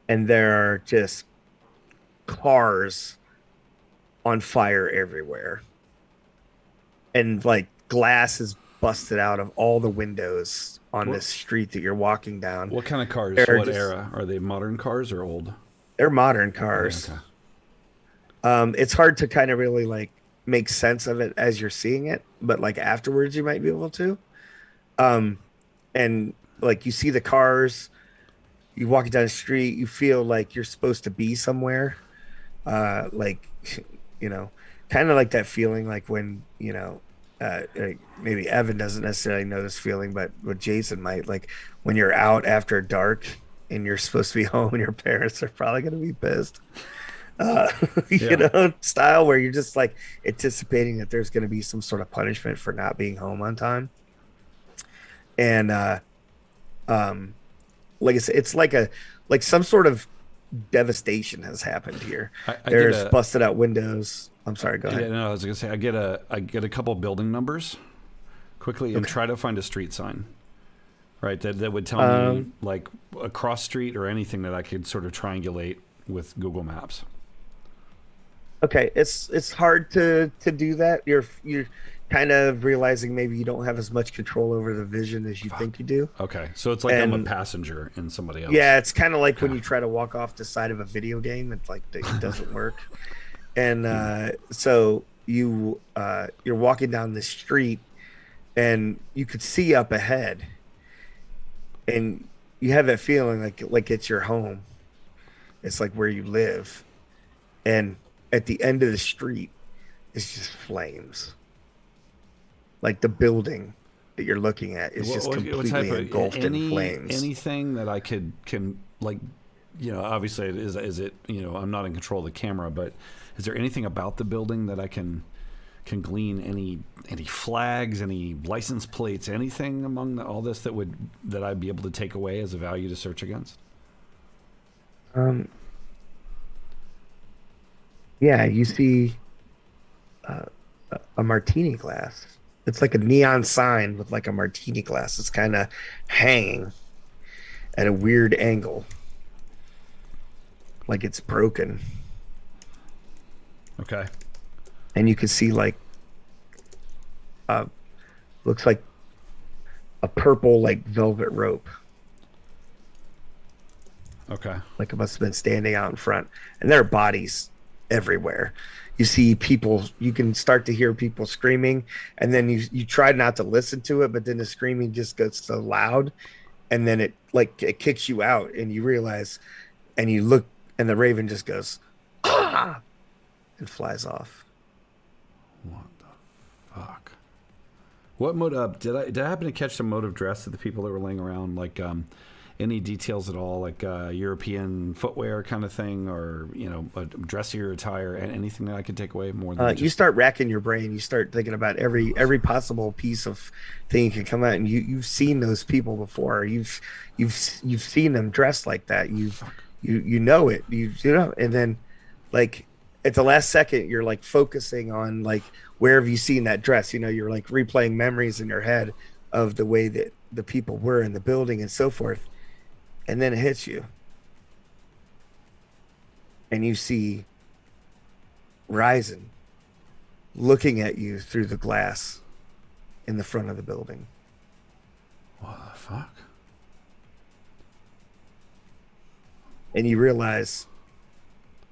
and there are just cars on fire everywhere. And like glass is busted out of all the windows on this street that you're walking down. What kind of cars? What era? Are they modern cars or old? They're modern cars. Okay. It's hard to kind of really like make sense of it as you're seeing it, but like afterwards you might be able to. And like you see the cars, you walk down the street, you feel like you're supposed to be somewhere, like, kind of like that feeling, like when, like maybe Evan doesn't necessarily know this feeling, but what Jason might, like when you're out after dark and you're supposed to be home and your parents are probably going to be pissed. Style where you're just like anticipating that there's going to be some sort of punishment for not being home on time. And like I said, it's like some sort of devastation has happened here. There's busted out windows. I'm sorry, go ahead. Yeah, no, I was gonna say I get a couple building numbers quickly and try to find a street sign. Right, that would tell me like a cross street or anything that I could sort of triangulate with Google Maps. Okay, it's hard to do that. You're kind of realizing maybe you don't have as much control over the vision as you think you do. Okay, so it's like I'm a passenger in somebody else. Yeah, it's kind of like when you try to walk off the side of a video game. It's like it doesn't work. And so you're walking down the street, and you could see up ahead, and you have that feeling like it's your home. It's like where you live, and at the end of the street, it's just flames. Like the building that you're looking at is just completely engulfed in flames. Anything that I can like, obviously is it I'm not in control of the camera, but is there anything about the building that I can glean any flags, any license plates, anything among all this that I'd be able to take away as a value to search against? Yeah, you see a martini glass. It's like a neon sign with like a martini glass. It's kind of hanging at a weird angle, like it's broken. Okay. And you can see like looks like a purple like velvet rope. Okay. Like it must have been standing out in front. And there are bodies everywhere. You see people, you can start to hear people screaming, and then you try not to listen to it, but then the screaming just gets so loud, and then it kicks you out, and you realize, and you look, and the raven just goes, ah, and flies off. What the fuck? What mode did I happen to catch the mode of dress of the people that were laying around? Like any details at all, like European footwear kind of thing, or a dressier attire, anything that I could take away more than you start racking your brain. You start thinking about every possible piece of thing can come out, and you've seen those people before. You've seen them dressed like that. You know it. And then like at the last second, you're like focusing on like where have you seen that dress? You're like replaying memories in your head of the way that the people were in the building and so forth. And then it hits you. And you see Ryzen looking at you through the glass in the front of the building. What the fuck? And you realize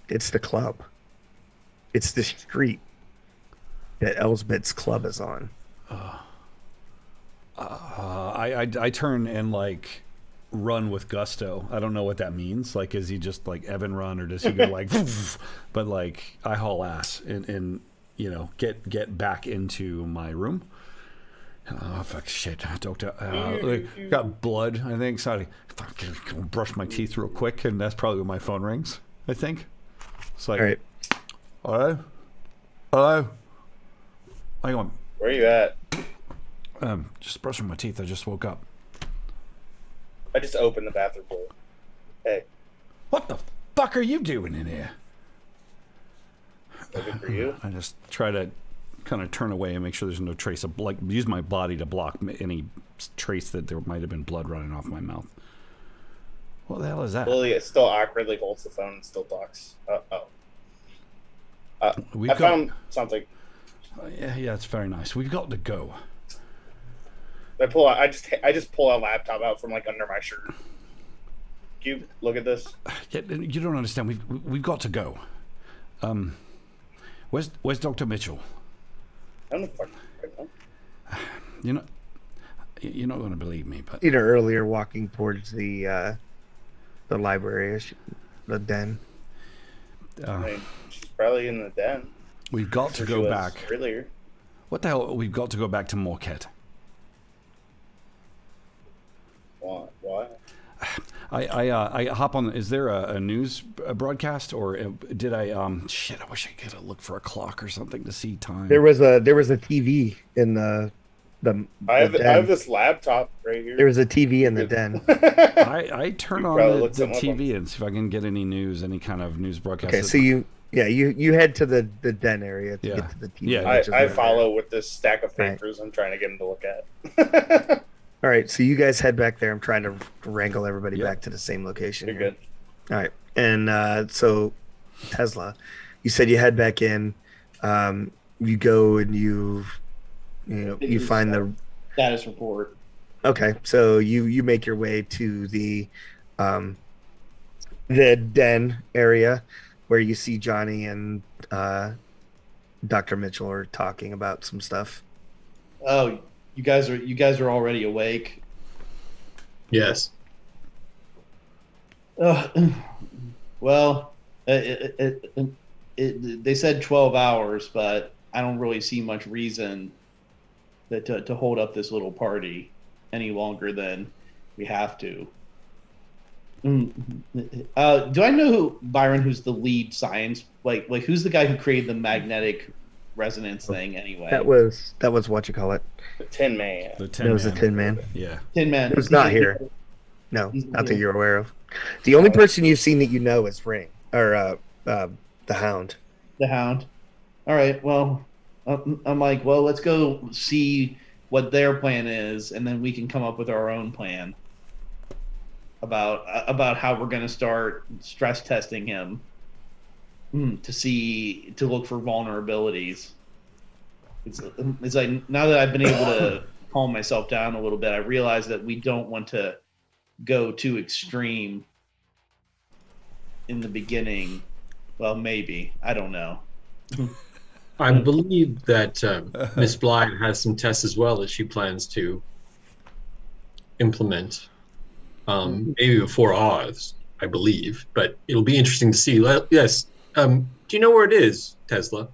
it's the club. It's the street that Elsbeth's club is on. I turn and like run with gusto. I don't know what that means. Like, is he just like Evan run, or does he go like but like I haul ass and get back into my room. Oh fuck, shit, doctor, got blood, I think. Sorry, I'll brush my teeth real quick, and that's probably when my phone rings, I think. It's like, all right. Hello, hang on, where are you at? Just brushing my teeth. I just woke up. I just opened the bathroom door. Hey. What the fuck are you doing in here? Looking for you. I just try to kind of turn away and make sure there's no trace of, like, use my body to block any trace that there might have been blood running off my mouth. What the hell is that? Lily still awkwardly holds the phone and still talks. I found something. Yeah, it's very nice. We've got to go. I just pull a laptop out from like under my shirt. Can you look at this? Yeah, you don't understand. We've got to go. Where's Dr. Mitchell? I don't know. You're not going to believe me, but earlier walking towards the library, the den. I mean, she's probably in the den. We've got to go back. Earlier. What the hell? We've got to go back to Morquette. Why? I hop on. Is there a news broadcast, or did I? Shit! I wish I could look for a clock or something to see time. There was a TV in the I have den. this laptop right here. There was a TV in the den. I turn on probably the look something up TV and see if I can get any news, any kind of news broadcast. Okay, so you head to the den area to get to the TV. Yeah. which is I where- follow with this stack of papers. I'm trying to get him to look at. All right, so you guys head back there. I'm trying to wrangle everybody Yep. back to the same location. You're good. All right, and so Tesla, you said you head back in. You go and you find the Status report. okay. So you make your way to the den area where you see Johnny and Dr. Mitchell are talking about some stuff. Oh, you guys are already awake. Yes. Well, they said 12 hours, but I don't really see much reason to hold up this little party any longer than we have to. Do I know who's the lead science? Like who's the guy who created the magnetic resonance thing anyway? That was what you call it. The Tin Man. The That was the Tin Man. Yeah. Tin Man. Who's not here? No, He's not that here. you're aware of. The only person you've seen that you know is Ring or the Hound. The Hound. All right. Well, I'm like, well, let's go see what their plan is, and then we can come up with our own plan about how we're going to start stress testing him to look for vulnerabilities. It's like now that I've been able to calm myself down a little bit, I realize that we don't want to go too extreme in the beginning. Well, maybe. I don't know. I believe that Miss Bly has some tests as well that she plans to implement. Maybe before ours, I believe. But it'll be interesting to see. Yes. Do you know where it is, Tesla?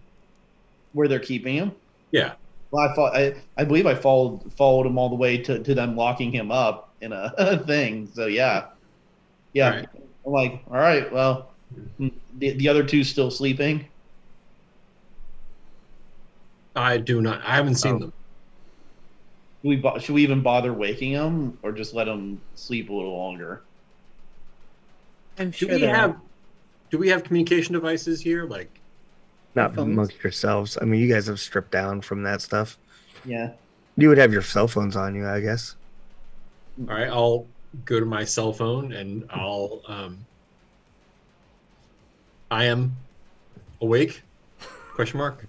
Where they're keeping him? Yeah. Well, I believe I followed him all the way to them locking him up in a thing. So yeah. Right. I'm like, all right, well, the other two still sleeping. I do not. I haven't seen them. Should we even bother waking them, or just let them sleep a little longer? I'm Do sure we have communication devices here? Like, Not Phones? amongst yourselves. I mean, you guys have stripped down from that stuff. Yeah. You would have your cell phones on you, I guess. all right, I'll go to my cell phone and I'll. I am awake? Question mark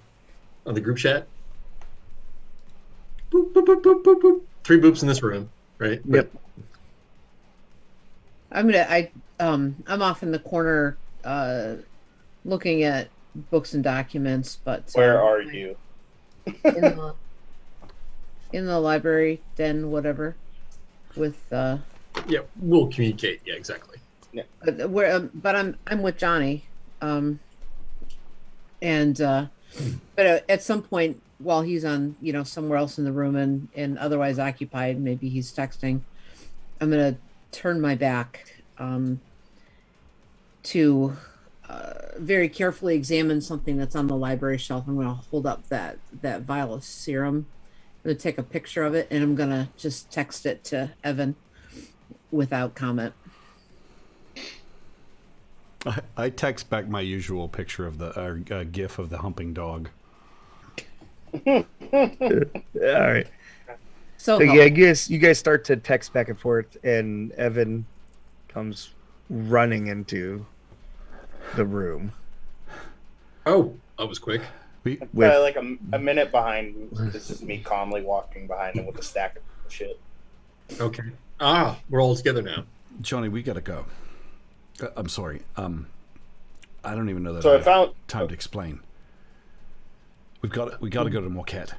on the group chat. Boop, boop, boop, boop, boop, boop. 3 boops in this room, right? Yep. I'm off in the corner looking at books and documents, but Where are you? in the library den, whatever, with Yeah, we'll communicate. Yeah, exactly. but I'm with Johnny, but at some point while he's on somewhere else in the room and otherwise occupied, maybe he's texting, I'm gonna turn my back to very carefully examine something that's on the library shelf. I'm gonna hold up that vial of serum. I'm gonna take a picture of it and I'm gonna just text it to Evan without comment. I text back my usual picture of the GIF of the humping dog. All right. So So yeah, you guys start to text back and forth, and Evan comes running into the room. Oh, that was quick. With Like a minute behind. This is me calmly walking behind him with a stack of shit. Okay. We're all together now. Johnny, we gotta go. I'm sorry. I don't even know that So I have found. time to explain. We got to go to Morquette.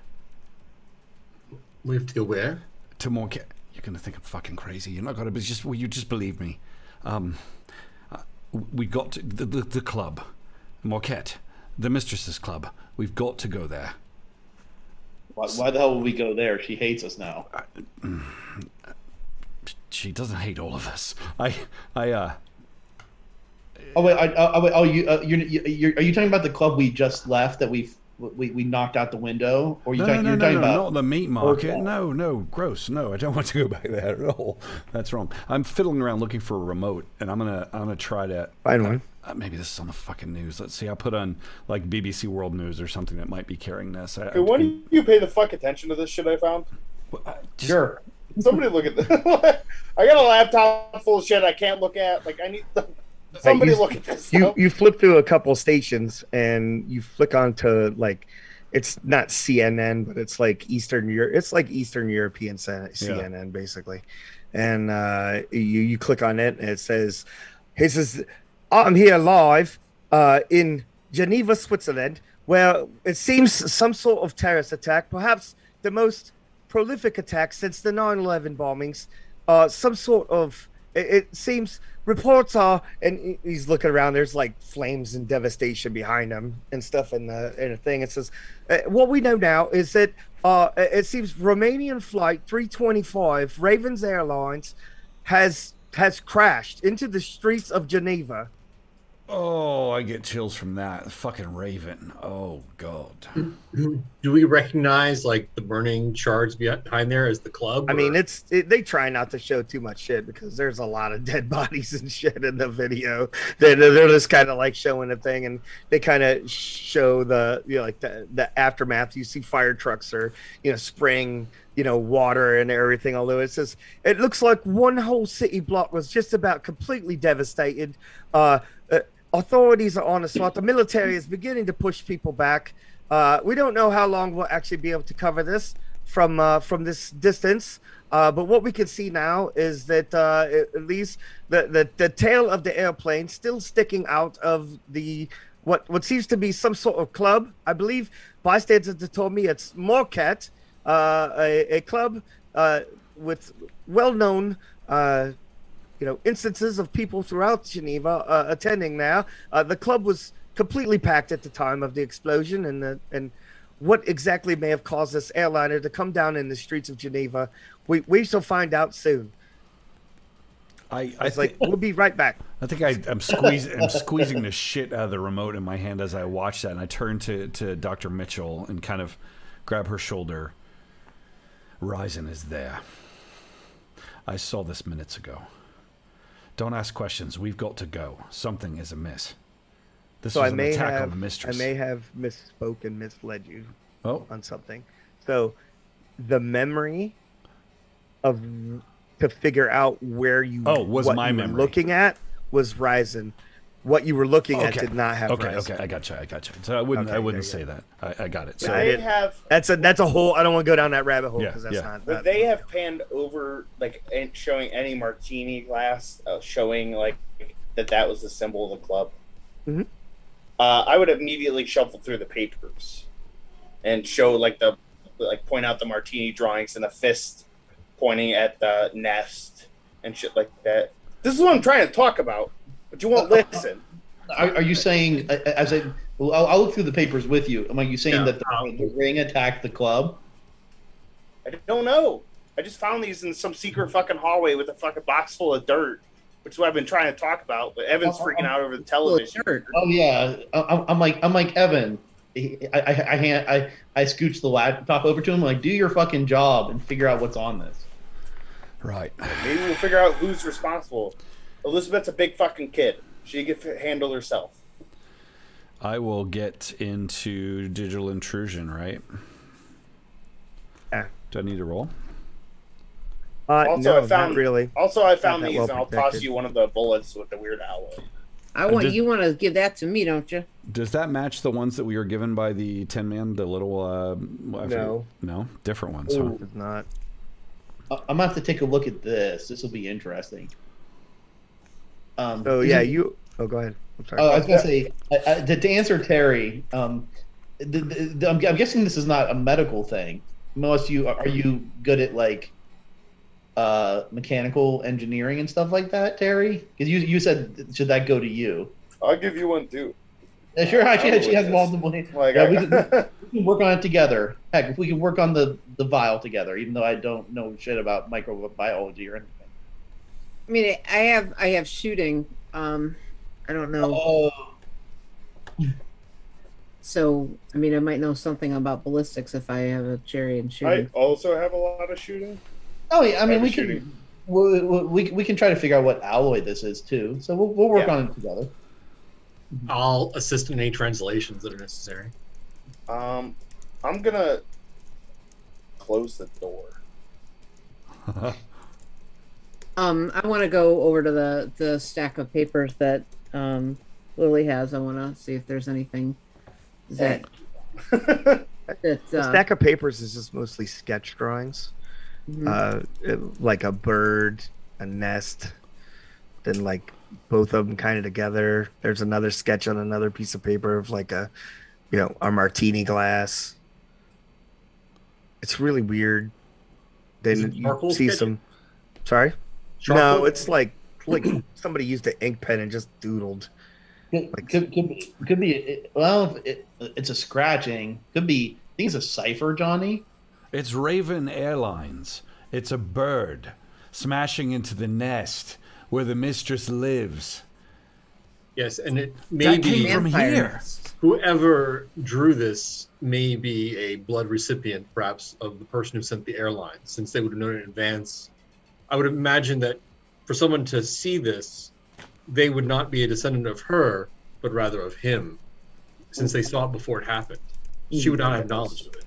We have to go where? To Morquette. You're gonna think I'm fucking crazy. You're not gonna. But you just believe me. We got to the club. Moquette, the Mistress's Club. We've got to go there. Why the hell would we go there? She hates us now. She doesn't hate all of us. Oh wait, are you talking about the club we just left that we knocked out the window? Or No, you're talking about not the meat market. Okay. No, gross. No, I don't want to go back there at all. That's wrong. I'm fiddling around looking for a remote, and I'm gonna try to Find one. maybe this is on the fucking news. Let's see. I'll put on like BBC World News or something that might be carrying this. Hey, why do you pay the fuck attention to this shit I found? Sure. Somebody look at this. I got a laptop full of shit I can't look at. Like I need somebody look at this. You flip through a couple stations and you flick onto like, it's not CNN, but it's like Eastern Europe. It's like Eastern European CNN basically, and you click on it and it says, I'm here live in Geneva, Switzerland, where it seems some sort of terrorist attack, perhaps the most prolific attack since the 9/11 bombings. Some sort of, it seems, reports are, and he's looking around, there's like flames and devastation behind him and stuff in the thing. It says, what we know now is that it seems Romanian flight 325, Ravens Airlines, has crashed into the streets of Geneva. Oh, I get chills from that. Fucking Raven. Oh, God. Do we recognize like the burning shards behind there as the club? I mean, they try not to show too much shit because there's a lot of dead bodies and shit in the video. They're just kind of like showing a thing, and they kind of show the like the aftermath. You see fire trucks or spraying water and everything. Although it says it looks like one whole city block was just about completely devastated. Authorities are on the spot. The military is beginning to push people back. We don't know how long we'll actually be able to cover this from this distance. But what we can see now is that at least the tail of the airplane still sticking out of the what seems to be some sort of club. I believe bystanders have told me it's Moquette, a club with well-known instances of people throughout Geneva attending now. The club was completely packed at the time of the explosion, and what exactly may have caused this airliner to come down in the streets of Geneva, we shall find out soon. We'll be right back. I think I'm squeezing the shit out of the remote in my hand as I watch that, and I turn to Dr. Mitchell and kind of grab her shoulder. Ryzen is there. I saw this minutes ago. Don't ask questions. We've got to go. Something is amiss. This was an attack on the mistress. I may have misspoke and misled you on something. So the memory to figure out where you was what my you memory were looking at was Ryzen. What you were looking at did not have Ryzen. Okay, I gotcha. So I wouldn't say that. I got it. So they have. That's a whole. I don't want to go down that rabbit hole because that's not. But they have panned over showing any martini glass, showing like that was the symbol of the club. Mm-hmm. I would immediately shuffle through the papers and show point out the martini drawings and the fist pointing at the nest and shit like that. This is what I'm trying to talk about, but you won't listen. Are you saying, I'll look through the papers with you. Are you saying that the ring attacked the club? I don't know. I just found these in some secret fucking hallway with a fucking box full of dirt, which is what I've been trying to talk about. But Evan's freaking out over the television. Oh yeah, I'm like Evan. I scooch the laptop over to him. Like, do your fucking job and figure out what's on this. Right. Maybe we'll figure out who's responsible. Elizabeth's a big fucking kid. She can handle herself. I will get into digital intrusion, right? Yeah. Do I need to roll? No, not really. Also, I found these, well and I'll toss you one of the bullets with the weird alloy. You want to give that to me, don't you? Does that match the ones that we were given by the 10-man, the little... No? Different ones, huh? It's not. I'm going to have to take a look at this. This will be interesting. Go ahead. I'm sorry. I was going to say, to answer Terry, I'm guessing this is not a medical thing. Are you good at mechanical engineering and stuff like that, Terry? Because you said should that go to you? I'll give you one too. Sure, I'll she has this. multiple. Like, Yeah, we can work on it together. Heck, if we can work on the vial together, even though I don't know shit about microbiology or anything. I mean, I have shooting. I don't know. Oh, So, I mean, I might know something about ballistics if I have a cherry and I shooting. also have a lot of shooting. oh yeah. I mean, Have a we shooting. can. We can try to figure out what alloy this is too. So we'll work Yeah. on it together. I'll assist in any translations that are necessary. I'm gonna close the door. I want to go over to the stack of papers that Lily has. I want to see if there's anything that The that stack of papers is just mostly sketch drawings. mhm. Like a bird, a nest, then like both of them kind of together. There's another sketch on another piece of paper of like a martini glass. It's really weird. Is Then it you charcoal see sketch? some. Sorry. No, Charcoal? it's like somebody used an ink pen and just doodled. Could be. Well, it's a scratching. Could be. I think it's a cipher, Johnny. It's Raven Airlines. It's a bird smashing into the nest where the mistress lives. Yes, and it may That came be from Vampire here. nest. whoever drew this may be a blood recipient, perhaps, of the person who sent the airline, since they would have known in advance. I would imagine that for someone to see this, they would not be a descendant of her, but rather of him, since they saw it before it happened. She would not have knowledge of it.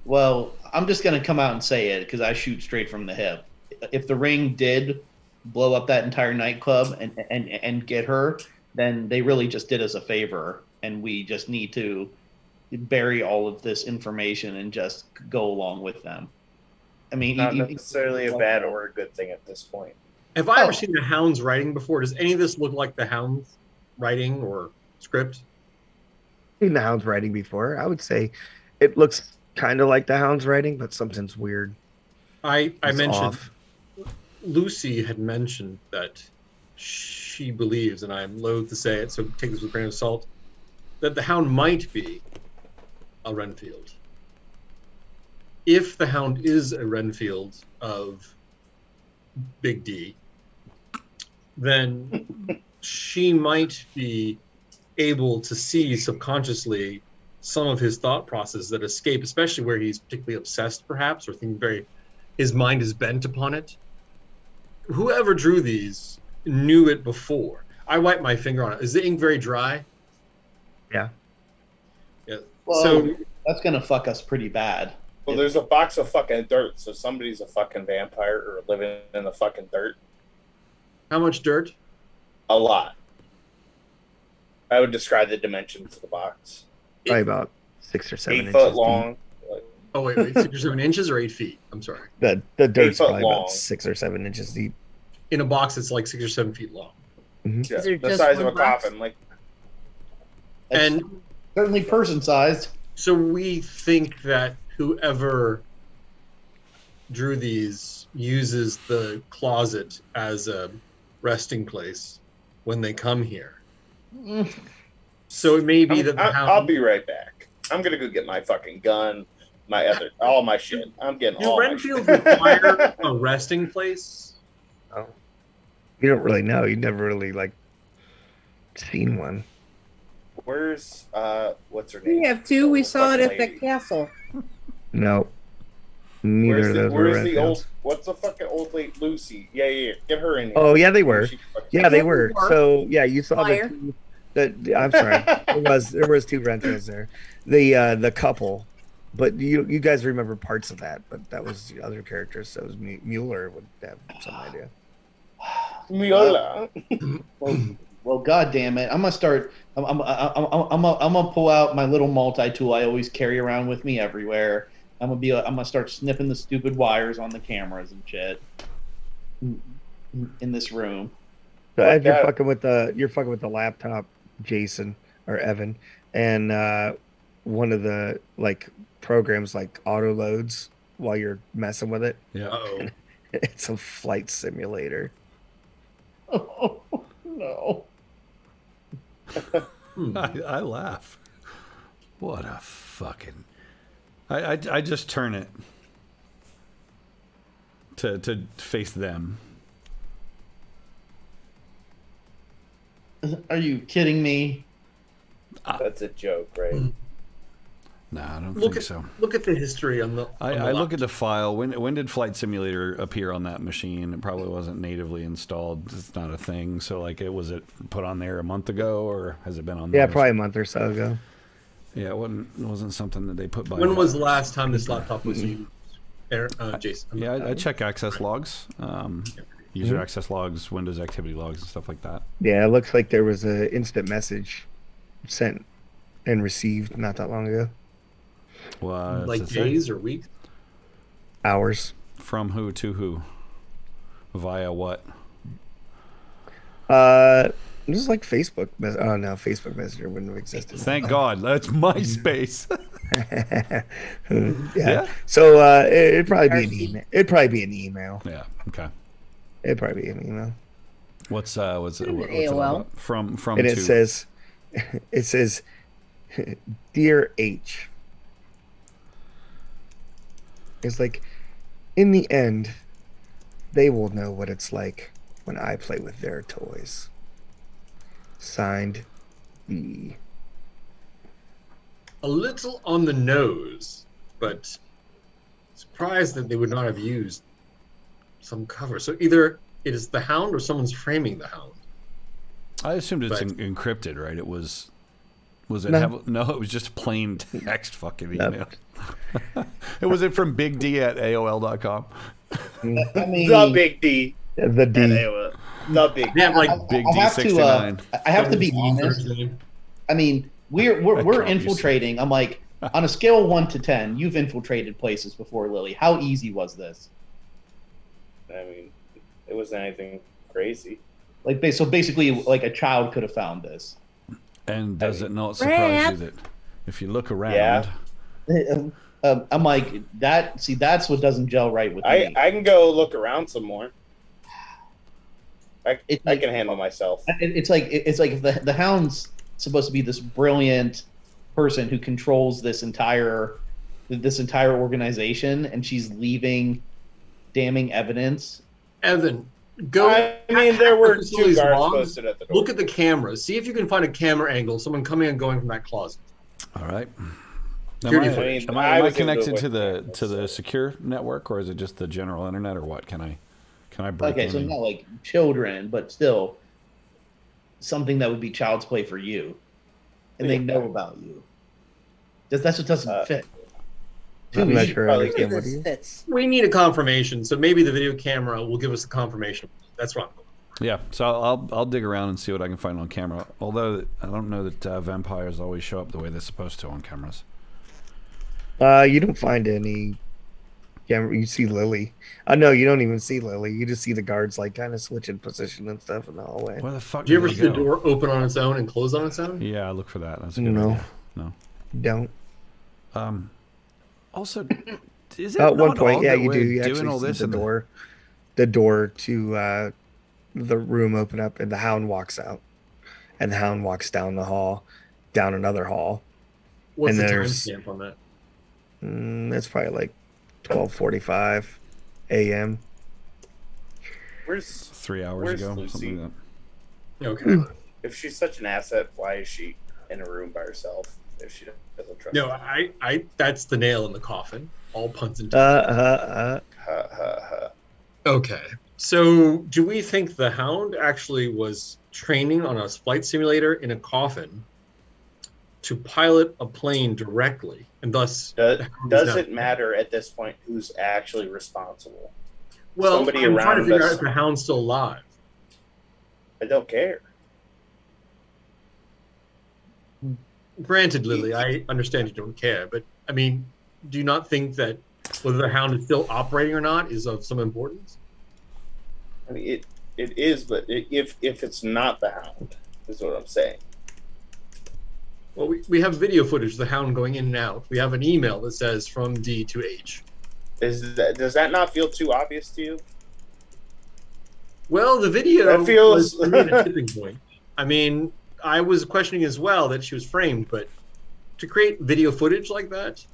Well, I'm just going to come out and say it because I shoot straight from the hip. If the ring did blow up that entire nightclub and get her, then they really just did us a favor, and we just need to bury all of this information and just go along with them. I mean, Not necessarily a bad or a good thing at this point. Have I ever seen the Hound's writing before? Does any of this look like the Hound's writing or script? Seen the Hound's writing before. I would say it looks kind of like the Hound's writing, but something's weird. I It's mentioned off. Lucy had mentioned that she believes, and I'm loath to say it, so take this with a grain of salt, that the Hound might be a Renfield. If the Hound is a Renfield of Big D, then she might be able to see subconsciously some of his thought process that escape, especially where he's particularly obsessed, perhaps, or thinking his mind is bent upon it. Whoever drew these knew it before. I wiped my finger on it. Is the ink very dry? Yeah. Yeah. Well, So that's going to fuck us pretty bad. Well, there's a box of fucking dirt, so somebody's a fucking vampire or living in the fucking dirt. how much dirt? A lot. I would describe the dimensions of the box. Probably about 6 or 7 8 inches foot deep. long. Oh, wait, 6 or 7 inches or 8 feet? I'm sorry. The dirt's 8 foot probably long. about 6 or 7 inches deep. In a box that's like 6 or 7 feet long. Yeah, Is there the just size of one a box? coffin. Like, That's And certainly person-sized. so we think that whoever drew these uses the closet as a resting place when they come here. So it may be that the Hound... I'll be right back. I'm gonna go get my fucking gun, all my shit. I'm getting Do all my Renfield shit. require a resting place? You don't really know. You never really seen one. Where's what's her name? We have two. We saw it Fucking at the lady. castle. No. Neither of those were Where's the Renfields. old? What's the fucking old lady? Lucy. Yeah. Get her in here. Oh yeah, they were. She fucking- Yeah, they Yeah, were. they were. So yeah, you saw Liar. I'm sorry. There was 2 Renfields there. The couple, but you guys remember parts of that, but that was the other characters. So it was Mueller would have some idea. Miola. Well, god damn it! I'm gonna start. I'm gonna pull out my little multi-tool I always carry around with me everywhere. I'm gonna start snipping the stupid wires on the cameras and shit in this room. So Like as you're that. fucking with the laptop, Jason or Evan, and one of the programs auto loads while you're messing with it. Yeah. Uh-oh. It's a flight simulator. Oh no! I laugh. What a fucking... I just turn it to face them. Are you kidding me? That's a joke, right? No, I don't think so. Look at the history on the. I look at the file. When did Flight Simulator appear on that machine? It probably wasn't natively installed. It's not a thing. So, like, was it put on there a month ago, or has it been on there? Yeah, probably a month or so ago. Yeah, it wasn't something that they put by. When was the last time this laptop was used? Jason. Yeah, I check access logs, user access logs, Windows activity logs, and stuff like that. Yeah, it looks like there was an instant message sent and received not that long ago. Well, like days or weeks? Hours. From who to who? Via what? This is like Facebook. Oh no, Facebook Messenger wouldn't have existed. Thank God, that's MySpace. Yeah. So it'd probably be an email. It'd probably be an email. Yeah. Okay. It'd probably be an email. What's it AOL. about? From And to. it says, "Dear H." It's like, in the end, they will know what it's like when I play with their toys. Signed, B. A little on the nose, but surprised that they would not have used some cover. So either it is the Hound or someone's framing the Hound. I assumed it's But- encrypted, right? Was it? No. No, it was just plain text fucking email. Was it from Big D at AOL.com? I mean, The Big D. The D. And AOL. The Big They have like Big I have to, D69. I have to be someone's honest. first name. I mean, we're copies. infiltrating. I'm like, on a scale of 1 to 10, you've infiltrated places before, Lily. How easy was this? I mean, it wasn't anything crazy. Like, so basically, like a child could have found this. And does it not surprise you that if you look around, Yeah. I'm like that. See, that's what doesn't gel right with I me. can go look around some more. It's I like- can handle myself. It's like if the Hound's supposed to be this brilliant person who controls this entire organization, and she's leaving damning evidence. Evan, go. I mean, there were Look at 2 these guards logs. posted at the door. Look at the cameras. See if you can find a camera angle. Someone coming and going from that closet. all right. Security Am I, footage. am I I was able to connected avoid to the cameras, so- secure network, or is it just the general internet, or what? Can I break Okay, in? so not like children, but still something that would be child's play for you, and they know about you. That's what doesn't fit. I'm not should sure I probably understand what This he is. fits. We need a confirmation, so maybe the video camera will give us the confirmation. That's what I'm going. Yeah, so I'll dig around and see what I can find on camera. Although I don't know that vampires always show up the way they're supposed to on cameras. You don't find any. Yeah, you see Lily. No, you don't even see Lily. You just see the guards like kind of switching position and stuff in the hallway. Where the fuck Do you ever did see they the go? door open on its own and close on its own? Yeah, I look for that. That's a good No. idea. No. Don't. Also, is it At one not point, odd yeah, that you do. we're You doing actually all see this the in door to the room open up, and the Hound walks out, and the Hound walks down the hall, down another hall. What's And the there's- timestamp on that? It's probably like 12:45 a.m. Where's 3 hours Where's ago, Lucy? something like that. Okay. if she's such an asset? Why is she in a room by herself? If she doesn't trust. No, her? I that's the nail in the coffin. All puns intended. Ha, ha, ha. Okay. So, do we think the Hound actually was training on a flight simulator in a coffin to pilot a plane directly, and thus Does, the Hound is does now- it matter at this point who's actually responsible? Well, somebody I'm trying to around figure us- out if the Hound's still alive. I don't care. Granted, Lily, I understand you don't care, but I mean, do you not think that whether the Hound is still operating or not is of some importance? I mean, it is, but if it's not the Hound, is what I'm saying. Well, we have video footage of the Hound going in and out. We have an email that says from D to H. Does that not feel too obvious to you? Well, the video That feels- was for me, a tipping point. I mean, I was questioning as well that she was framed, but to create video footage like that,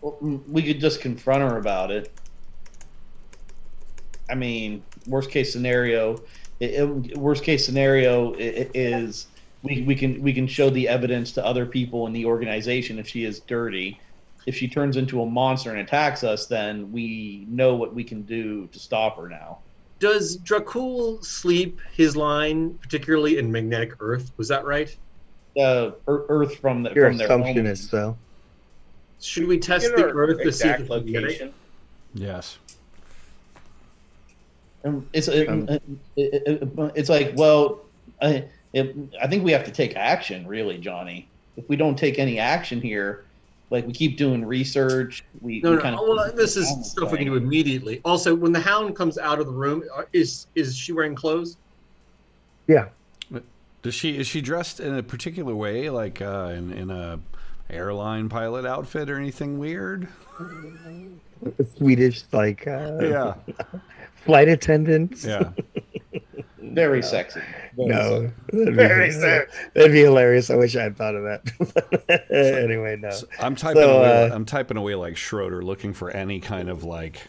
Well, we could just confront her about it. I mean, worst case scenario is we can show the evidence to other people in the organization if she is dirty. If she turns into a monster and attacks us, then we know what we can do to stop her now. does Dracul sleep his line, particularly in magnetic Earth? Was that right? Earth from Your from their assumption home. is so. Should we test Get the our Earth to see if exact it's magnetic? location. Yes. It's like, well, I think we have to take action, really, Johnny. If we don't take any action here, like we keep doing research, we No, kind of. well, this is stuff we can do immediately. Also, when the Hound comes out of the room, is she wearing clothes? Yeah. Is she dressed in a particular way, like in a airline pilot outfit or anything weird? Swedish, like Yeah. flight attendants. Yeah. Very sexy. No, Very sad. that'd be hilarious. I wish I had thought of that. Anyway, no. So I'm typing So, away. I'm typing away like Schroeder, looking for any kind of like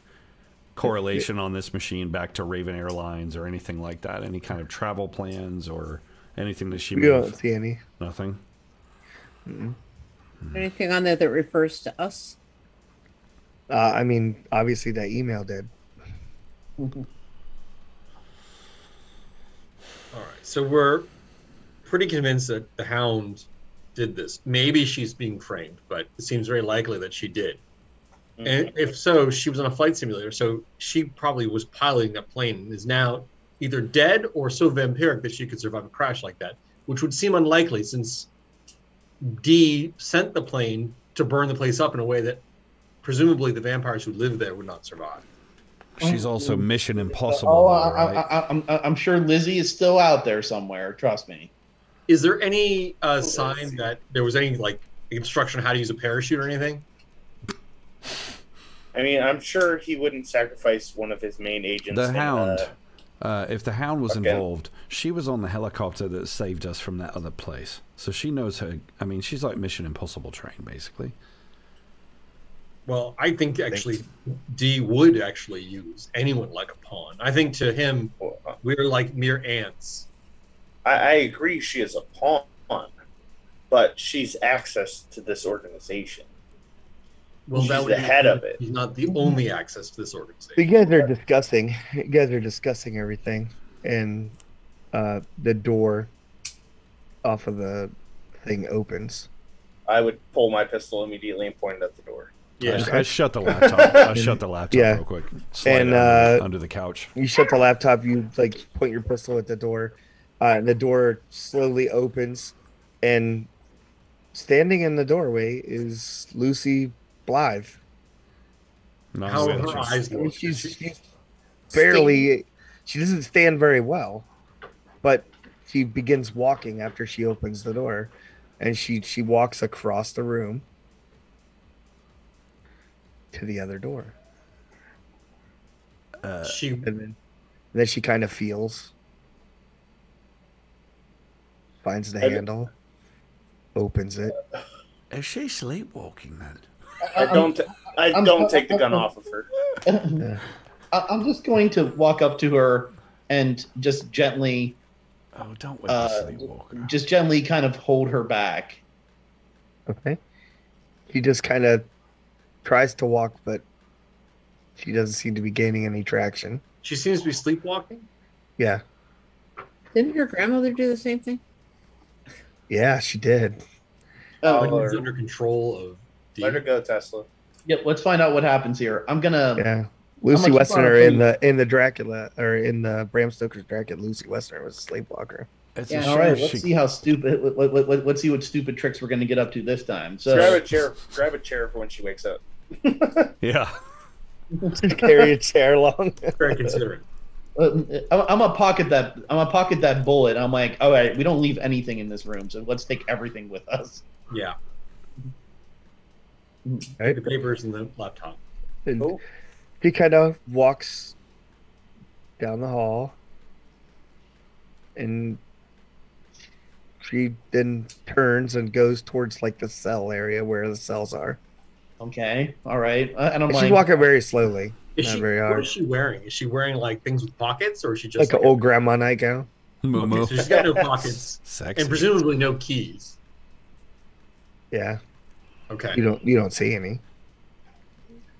correlation on this machine back to Raven Airlines or anything like that. Any kind of travel plans or anything that she We may don't have. see any. Nothing. Anything on there that refers to us? I mean, obviously that email did. All right, so we're pretty convinced that the Hound did this. Maybe she's being framed, but it seems very likely that she did. And if so, she was on a flight simulator, so she probably was piloting that plane and is now either dead or so vampiric that she could survive a crash like that, which would seem unlikely since D sent the plane to burn the place up in a way that presumably the vampires who live there would not survive. She's also Mission Impossible. Oh, though, right? I'm sure Lizzie is still out there somewhere. Trust me. Is there any sign that there was any like instruction on how to use a parachute or anything? I mean, I'm sure he wouldn't sacrifice one of his main agents. The in, Hound. If the Hound was Okay. involved, she was on the helicopter that saved us from that other place. So she knows her. I mean, she's like Mission Impossible trained, basically. Well, I think actually D would actually use anyone like a pawn. I think to him, we're like mere ants. I agree she is a pawn, but she's access to this organization. Well, She's that would the head of it. He's not the only access to this You organization. guys are discussing. You guys are discussing everything, and the door off of the thing opens. I would pull my pistol immediately and point it at the door. Yeah, I shut the laptop. I shut the laptop Yeah. real quick. Slide And, it under the couch. You shut the laptop. You like point your pistol at the door. And the door slowly opens, and standing in the doorway is Lucy Blythe. No, how wait, are her just- eyes I mean, look? she's barely. She doesn't stand very well, but she begins walking after she opens the door, and she walks across the room to the other door, She and then she kind of feels, finds the I- handle, opens it. Is she sleepwalking then? I don't take the gun off of her. I'm just going to walk up to her and just gently, Oh, don't wake the sleepwalker. just gently kind of hold her back. Okay. She just kind of tries to walk, but she doesn't seem to be gaining any traction. seems to be sleepwalking. Yeah. Didn't your grandmother do the same thing? Yeah, she did. Like Oh, he's under control of D. Let her go, Tesla. Yep, let's find out what happens here. I'm gonna. Yeah. Lucy much Westerner fun in the Dracula, or in the Bram Stoker's Dracula, Lucy Westerner was a sleepwalker. It's Yeah. a All right, shame let's she- see how stupid. Let's see what stupid tricks we're gonna get up to this time. So Grab a chair. Grab a chair for when she wakes up. Yeah. Carry a chair along. Very considerate. I'm gonna pocket that. I'm gonna pocket that bullet. I'm like, all right, we don't leave anything in this room, so let's take everything with us. Yeah, Right? the papers and the laptop. And Cool. she kind of walks down the hall, and She then turns and goes towards like the cell area where the cells are. Okay, all right. I don't And she's mind. walking very slowly, Is not she, very what hard. is she wearing? Is she wearing like things with pockets, or is she just Like an old grandma nightgown. Moo Okay, moo. so she's got no pockets Sexy. and presumably no keys. Yeah, Okay, you don't see any.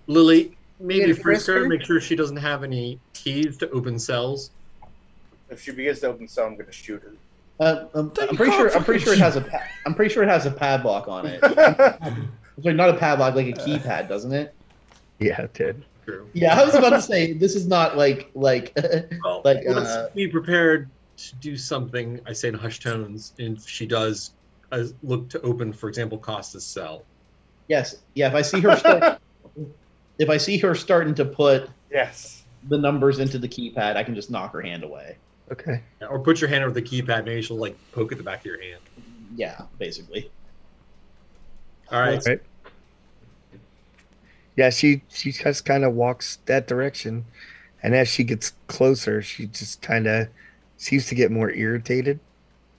Lily, maybe gonna frisk frisk her, her? make sure she doesn't have any keys to open cells. If she begins to open cell, I'm gonna shoot her. I'm pretty sure. I'm pretty sure it has a. I'm pretty sure it has a padlock on it. It's like not a padlock, like a keypad, doesn't it? Yeah, it did. True. Yeah, I was about to say this is not like Well, like let's be prepared to do something. I say in hushed tones, and if she does look to open, for example, Costa's cell. yes, yeah. If I see her starting to put Yes. the numbers into the keypad, I can just knock her hand away. Okay. Or put your hand over the keypad. Maybe she'll like poke at the back of your hand. Yeah, basically. All right. Right. Yeah, she just kind of walks that direction, and as she gets closer, she just kind of seems to get more irritated.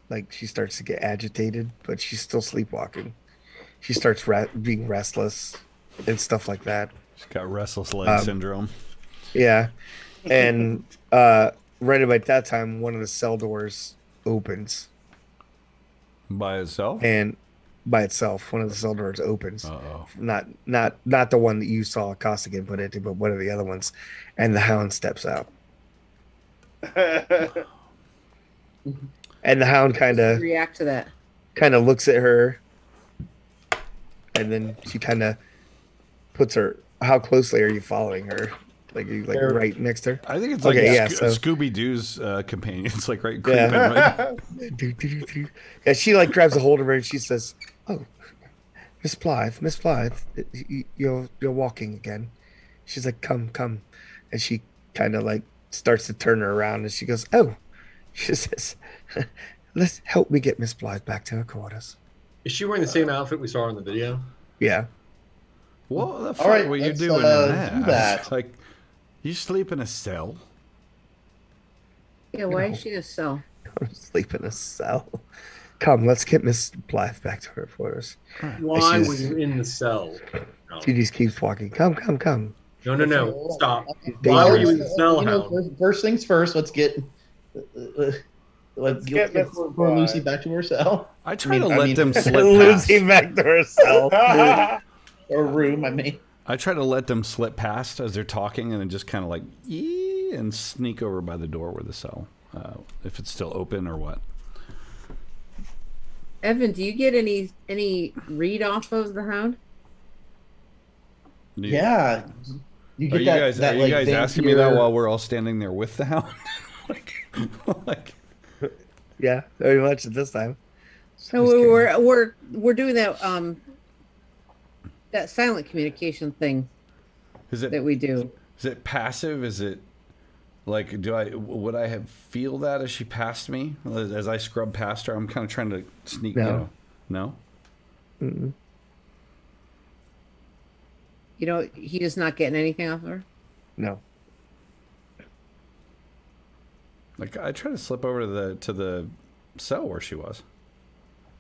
Like she starts to get agitated, but she's still sleepwalking. She starts being restless and stuff like that. She's got restless leg syndrome. Yeah, and right about that time, one of the cell doors opens, By itself? and by itself, one of the cell doors opens. Uh-oh. Not the one that you saw Costigan put into, but one of the other ones, and the hound steps out. And the hound kind of React to that. looks at her, and then she kind of puts her. How closely are you following her? Like you like They're- right next to her? I think it's like Okay, a, yeah, a so- Scooby-Doo's companion. It's like right Yeah. creeping, right? Yeah, she like grabs a hold of her and she says, "Oh, Miss Blythe, you're walking again." She's like, "Come, come," and she kind of like starts to turn her around and she goes, "Oh," she says, "Let's help me get Miss Blythe back to her quarters." Is she wearing the same outfit we saw in the video? Yeah. What the fuck All right, were you let's, doing in do that? that. Like, you sleep in a cell? Yeah, why is she a cell? Don't sleep in a cell. Come, let's get Miss Blythe back to her quarters. Why she's- were you in the cell? No, She just keeps walking. Come, come, come. no. Stop. Dangerous. Why were you in the cell, You know, Hound? first things first. Let's get get Miss poor Lucy back to her cell I try to I let mean- them slip past. Lucy back to her cell. or room. I mean, I try to let them slip past as they're talking and then just kind of like, and sneak over by the door where the cell, if it's still open or what. Evan, do you get any read off of the hound? Do you- yeah. You Are get you that. guys, that, are you like, guys asking me that vampire- while we're all standing there with the hound? like, Yeah, very much at this time. So we're doing that that silent communication thing is that it we do. is it passive? Is it like would I have feel that as she passed me as I scrub past her? I'm kind of trying to sneak. No. You know, no. Mm-mm. You know, he is not getting anything off of her. No. Like I try to slip over to the cell where she was.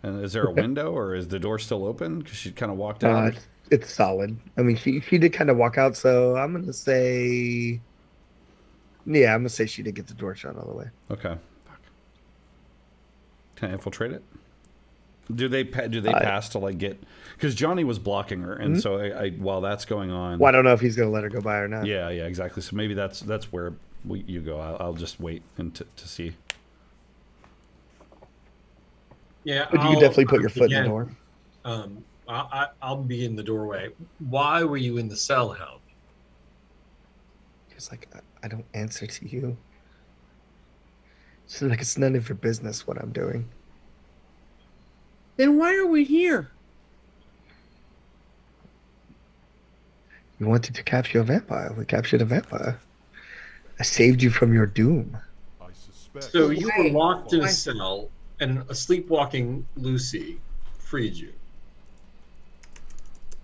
And is there a window or is the door still open? Because she kind of walked out. It's solid. I mean, she did kind of walk out, so I'm gonna say, yeah, I'm gonna say she did get the door shut all the way. Okay. Fuck. Can I infiltrate it? Do they pass to like get? Because Johnny was blocking her, and so I while that's going on. Well, I don't know if he's gonna let her go by or not. Yeah, exactly. So maybe that's where you go. I'll just wait and to see. Yeah, But you can definitely put your foot in the again, door. I'll be in the doorway. Why were you in the cell, Hound? He's like, I don't answer to you. She's like, it's none of your business what I'm doing. Then why are we here? You wanted to capture a vampire. We captured a vampire. I saved you from your doom. I suspect. So you were Why? locked in a Why? cell, and a sleepwalking Lucy freed you.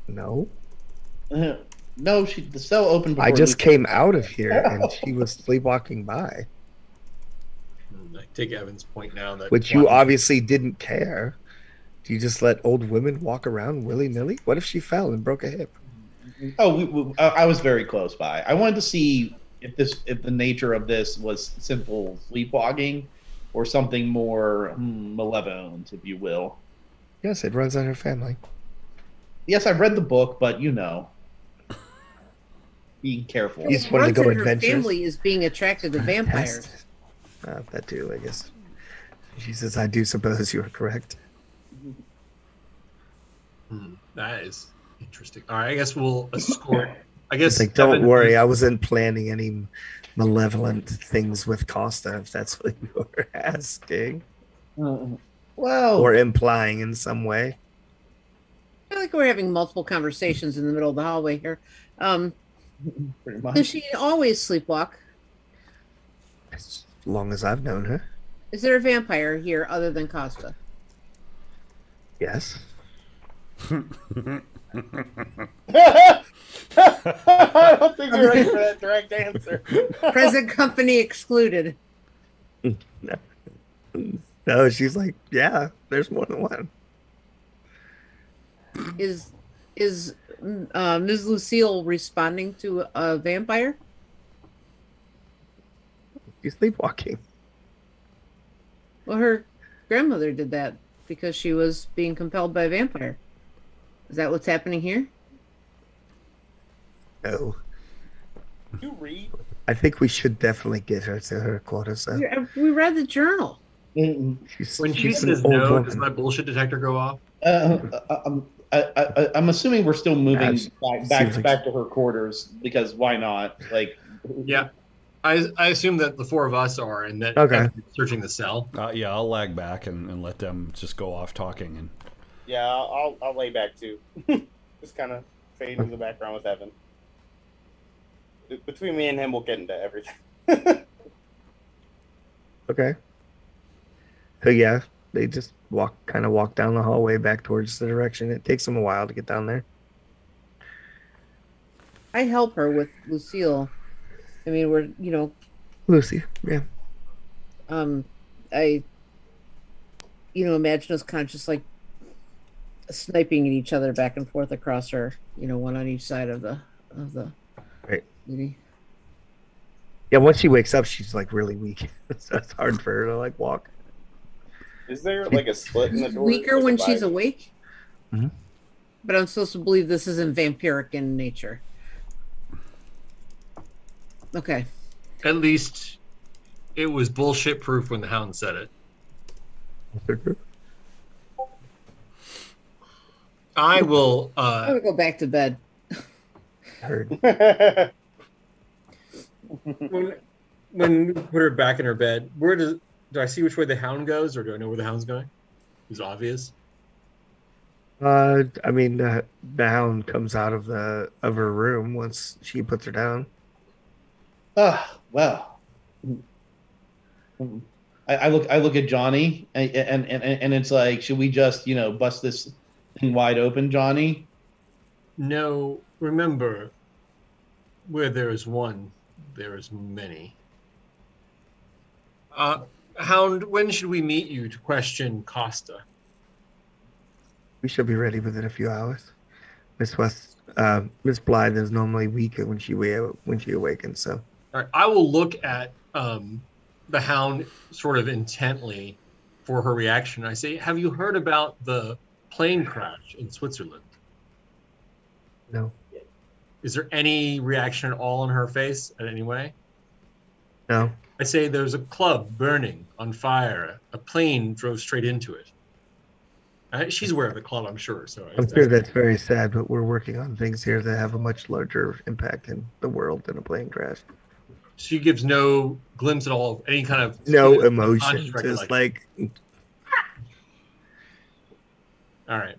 No, No, the cell opened. I before just Lucy- came out of here and she was sleepwalking by. Like, take Evan's point now that Which you obviously didn't care. Do you just let old women walk around willy-nilly? What if she fell and broke a hip? Oh, I was very close by. I wanted to see if the nature of this was simple sleepwalking or something more malevolent, if you will. Yes, it runs on her family. Yes, I've read the book, but being careful. You just wanted to Runs go in her adventurous? family is being attracted to vampires. That too, I guess. She says, I do suppose you are correct. That is interesting. All right, I guess we'll escort. I guess It's like, don't Evan worry, is- I wasn't planning any malevolent things with Costa, if that's what you were asking. Well, Or implying in some way. I feel like we're having multiple conversations in the middle of the hallway here. pretty much. Does she always sleepwalk? As long as I've known her. Is there a vampire here other than Costa? Yes. I don't think you're ready for that direct answer. Present company excluded. No, she's like, yeah, there's more than one. Is Ms. Lucille responding to a vampire? She's sleepwalking. Well, her grandmother did that because she was being compelled by a vampire. Is that what's happening here? No. You read? I think we should definitely get her to her quota. We read the journal. She's, when she she's an says old no, woman. does my bullshit detector go off? I'm assuming we're still moving Seems back like- to her quarters because why not? Like, Yeah. I assume that the four of us are, and that Okay. Evan's searching the cell. Yeah, I'll lag back and let them just go off talking. And Yeah, I'll lay back too. Just kind of fade into the background with Evan. Between me and him, we'll get into everything. Okay. So yeah, they just walk down the hallway back towards the direction. It takes them a while to get down there. I help her with Lucille. I mean, we're, Lucy, yeah. I imagine us kind of just like sniping at each other back and forth across her, one on each side of the Right. city. Yeah, once she wakes up, she's like really weak. So it's hard for her to like walk. Is there like a split in the door? Weaker like when a she's vibe? awake? Mhm. But I'm supposed to believe this isn't vampiric in nature. Okay. At least it was bullshit proof when the Hound said it. I will. I'm gonna go back to bed. Heard. When we put her back in her bed, do I see which way the Hound goes, or do I know where the Hound's going? It's obvious. I mean, the Hound comes out of her room once she puts her down. well. I look at Johnny and it's like, should we just bust this thing wide open, Johnny? No, remember, where there is one, there is many. Hound, when should we meet you to question Costa? We should be ready within a few hours. Miss Blythe is normally weaker when she awakens. So All right, I will look at the Hound sort of intently for her reaction. I say, have you heard about the plane crash in Switzerland? no, Is there any reaction at all on her face in any way? no. I say there's a club burning on fire. A plane drove straight into it. She's aware of the club, I'm sure. So I'm sure that's very sad, but we're working on things here that have a much larger impact in the world than a plane crash. she gives no glimpse at all of any kind of No emotion, conscious just recollection. like All right.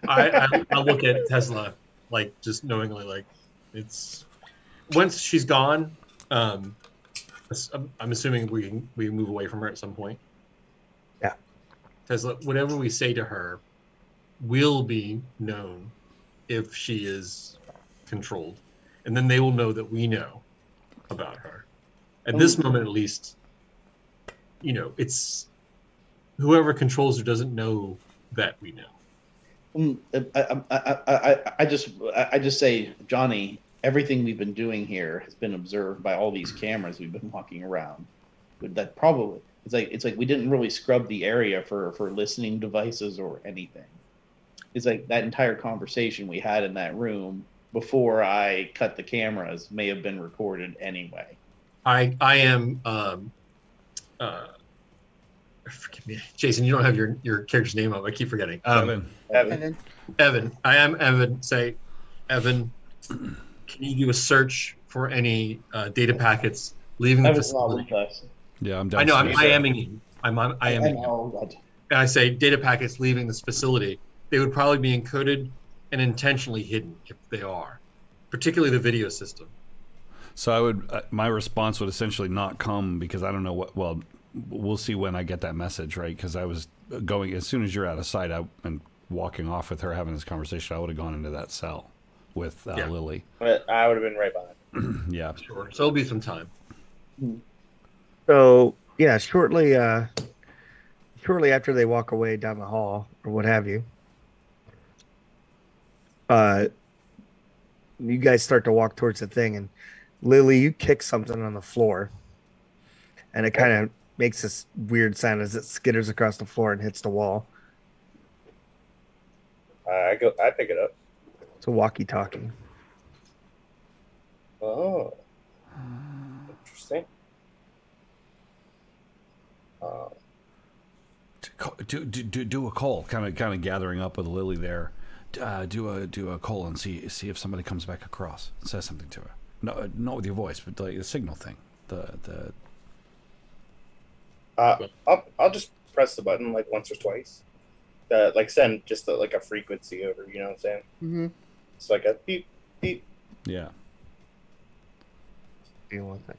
I look at Tesla like just knowingly, like it's once she's gone. I'm assuming we move away from her at some point. Yeah. Tesla, whatever we say to her will be known if she is controlled, and then they will know that we know about her. At this moment, at least, it's whoever controls her doesn't know that we know. I just say, Johnny, everything we've been doing here has been observed by all these cameras we've been walking around. That probably it's like we didn't really scrub the area for listening devices or anything. It's like that entire conversation we had in that room before I cut the cameras may have been recorded anyway. I am forgive me, Jason. You don't have your character's name up. I keep forgetting. Evan. Evan. I am Evan. Say, Evan. Can you do a search for any data packets leaving the facility? Yeah, I'm I know. downstairs. I'm IMing you. I'm IMing you. And I say data packets leaving this facility. They would probably be encoded and intentionally hidden if they are, particularly the video system. So I would, my response would essentially not come because I don't know what. Well, we'll see when I get that message, right? Because I was going as soon as you're out of sight and walking off with her having this conversation. I would have gone into that cell with Lily. But I would have been right behind. Yeah, Sure. So it'll be some time. So yeah, shortly after they walk away down the hall or what have you, you guys start to walk towards the thing, and Lily, you kick something on the floor, and it kind of makes this weird sound as it skitters across the floor and hits the wall. I pick it up. It's a walkie-talkie. Oh, interesting. Do a call, kind of gathering up with Lily there. Do a call and see if somebody comes back across and says something to her. No, not with your voice, but like the signal thing. I'll just press the button like once or twice. Like send just like a frequency over. You know what I'm saying? Mm-hmm. It's like a beep beep. Yeah. Do one thing.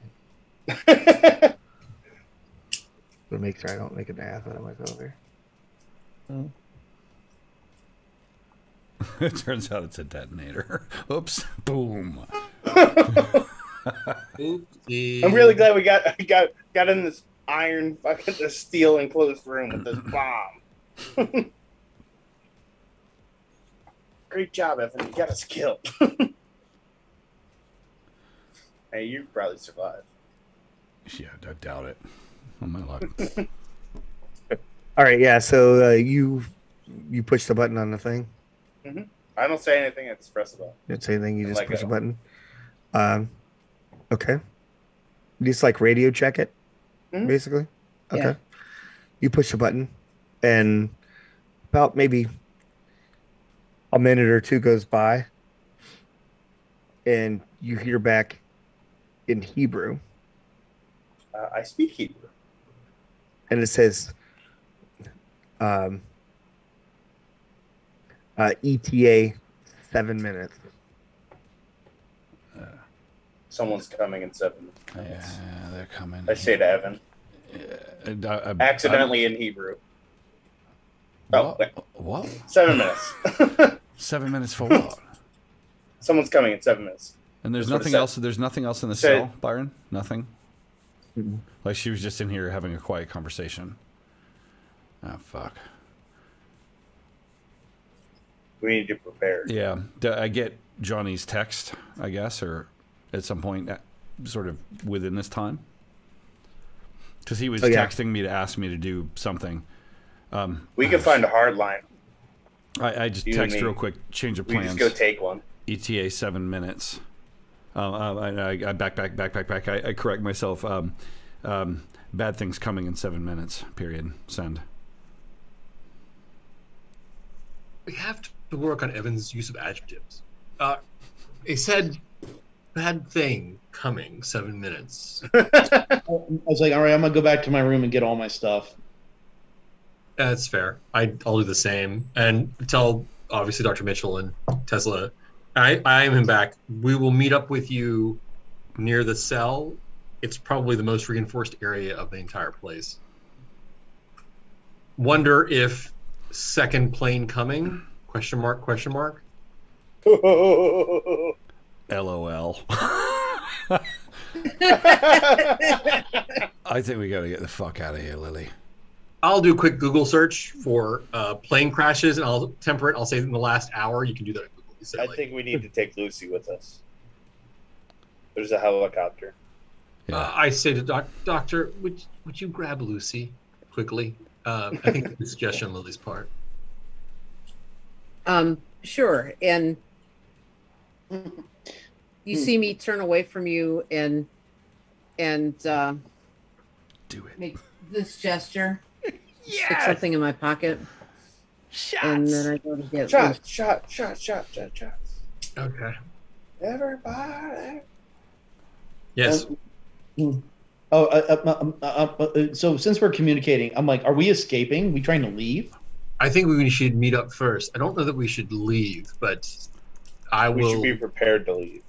But make sure I don't make an ass out of myself here. It turns out it's a detonator. Oops! Boom. Oopsie. I'm really glad we got in this iron fucking this steel enclosed room with this bomb. Great job, Evan. You got us killed. Hey, you probably survived. Yeah, I doubt it. On my luck. All right, yeah. So you push the button on the thing. Mm-hmm. I don't say anything. I just press the button. You don't say anything. You just Let push go. the button. Okay. You just like radio check it, basically. Okay. Yeah. You push the button, and about maybe a minute or two goes by, and you hear back in Hebrew, I speak Hebrew. and it says, ETA 7 minutes. Someone's coming in 7 minutes. Yeah, they're coming. I say to Evan. Accidentally in Hebrew. Oh, wait. What? 7 minutes. 7 minutes for what? Someone's coming in 7 minutes. And there's That's what it nothing said. else. There's nothing else in the Said- cell, Byron. Nothing. Mhm. Like she was just in here having a quiet conversation. Oh fuck. We need to prepare. Yeah, I get Johnny's text, I guess, or at some point, sort of within this time, because he was texting me to ask me to do something. We can find a hard line. I just You and text me. real quick, change of We plans. just go take one. ETA 7 minutes. I back. I correct myself. Bad things coming in 7 minutes. Period. Send. We have to work on Evan's use of adjectives. He said, "Bad thing coming 7 minutes." I was like, all right, I'm gonna go back to my room and get all my stuff. That's fair. I'll do the same and tell obviously Dr. Mitchell and Tesla. I am him back. We will meet up with you near the cell. It's probably the most reinforced area of the entire place. Wonder if second plane coming? Question mark, question mark. LOL. I think we got to get the fuck out of here, Lily. I'll do a quick Google search for plane crashes, and I'll temper it. I'll say in the last hour. You can do that. At Google. I think we need to take Lucy with us. There's a helicopter. Yeah. I say to Doctor, would you grab Lucy quickly? I think it's a suggestion on Lily's part. Sure. And you see me turn away from you and Do it. make this gesture. Yes! Stick something in my pocket. Shots. And then I go to get Shots. Okay. Everybody. Yes. So since we're communicating, I'm like, are we escaping? We trying to leave? I think we should meet up first. I don't know that we should leave, but I will. We should be prepared to leave.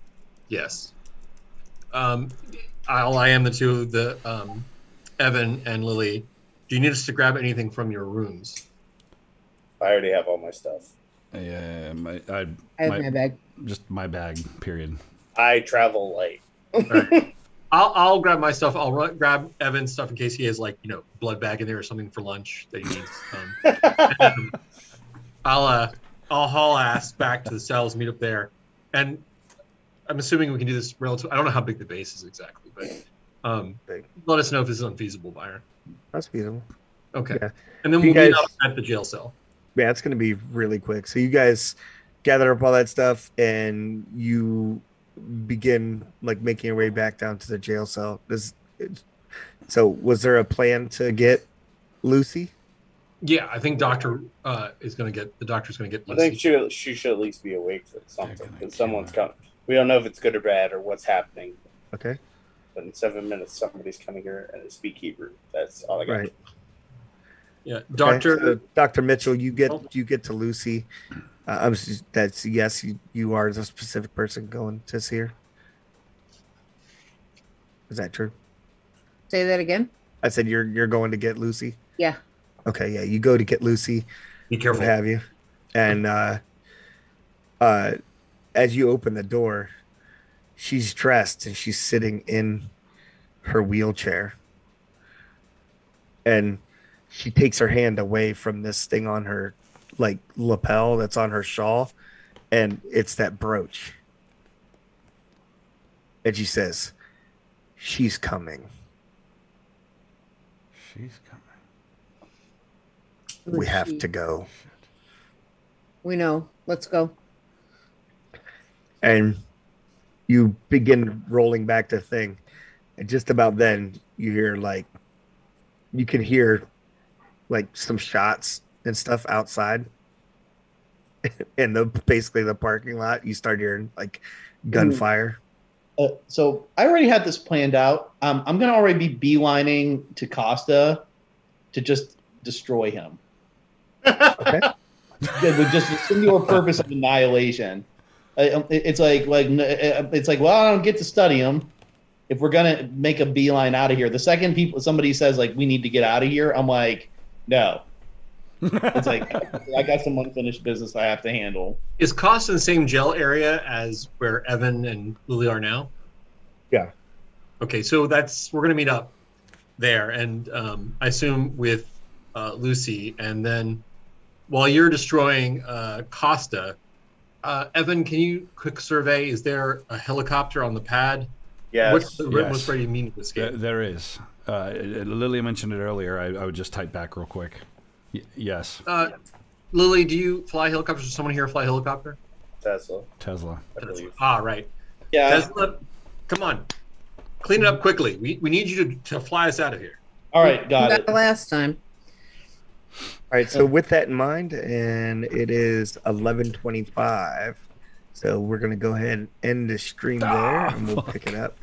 Yes. I am the two, Evan and Lily. Do you need us to grab anything from your rooms? I already have all my stuff. Yeah, I have my bag. Just my bag. Period. I travel light. All right. I'll grab my stuff. I'll grab Evan's stuff in case he has blood bag in there or something for lunch that he needs. I'll haul ass back to the cells, meet up there, and I'm assuming we can do this relatively. I don't know how big the base is exactly, but let us know if this is unfeasible, Byron. That's feasible. Okay, Yeah. and then You we'll meet guys- up at the jail cell. Yeah, it's going to be really quick. So you guys gather up all that stuff and you begin making your way back down to the jail cell. So was there a plan to get Lucy? Yeah, I think Doctor's going to get I Lucy. think she should at least be awake for something because someone's coming. We don't know if it's good or bad or what's happening. Okay. But in 7 minutes, somebody's coming here and it's beekeeper. That's all I got. Right. Yeah, Okay, Doctor. so Dr. Mitchell, you get to Lucy. That's yes. You are the specific person going to see her. Is that true? Say that again. I said you're going to get Lucy. Yeah. Okay. Yeah, you go to get Lucy. Be What careful. have you? And as you open the door, she's dressed and she's sitting in her wheelchair, and she takes her hand away from this thing on her lapel that's on her shawl, and it's that brooch. And she says, "She's coming. She's coming. We have to go." We know. Let's go. And you begin rolling back the thing, and just about then you hear you can hear some shots and stuff outside in basically the parking lot. You start hearing gunfire. So I already had this planned out. I'm gonna already be beelining to Costa to just destroy him. Okay. With just the singular purpose of annihilation. It's like well, I don't get to study him. If we're gonna make a beeline out of here, the second somebody says we need to get out of here, I'm like, no. It's I got some unfinished business I have to handle. Is Costa in the same jail area as where Evan and Lily are now? Yeah. Okay, so we're going to meet up there, and I assume with Lucy, and then while you're destroying Costa, Evan, can you quick survey? Is there a helicopter on the pad? Yes. What's ready to mean to escape? There is. Lily mentioned it earlier. I would just type back real quick. Yes. Lily, do you fly helicopters? Does someone here fly helicopter? Tesla, Tesla. I believe. Right. Yeah. Tesla, come on. Clean it up quickly. We need you to fly us out of here. All right, got it. The last time. All right. So with that in mind, and it is 11:25, so we're gonna go ahead and end the stream there, and we'll pick it up.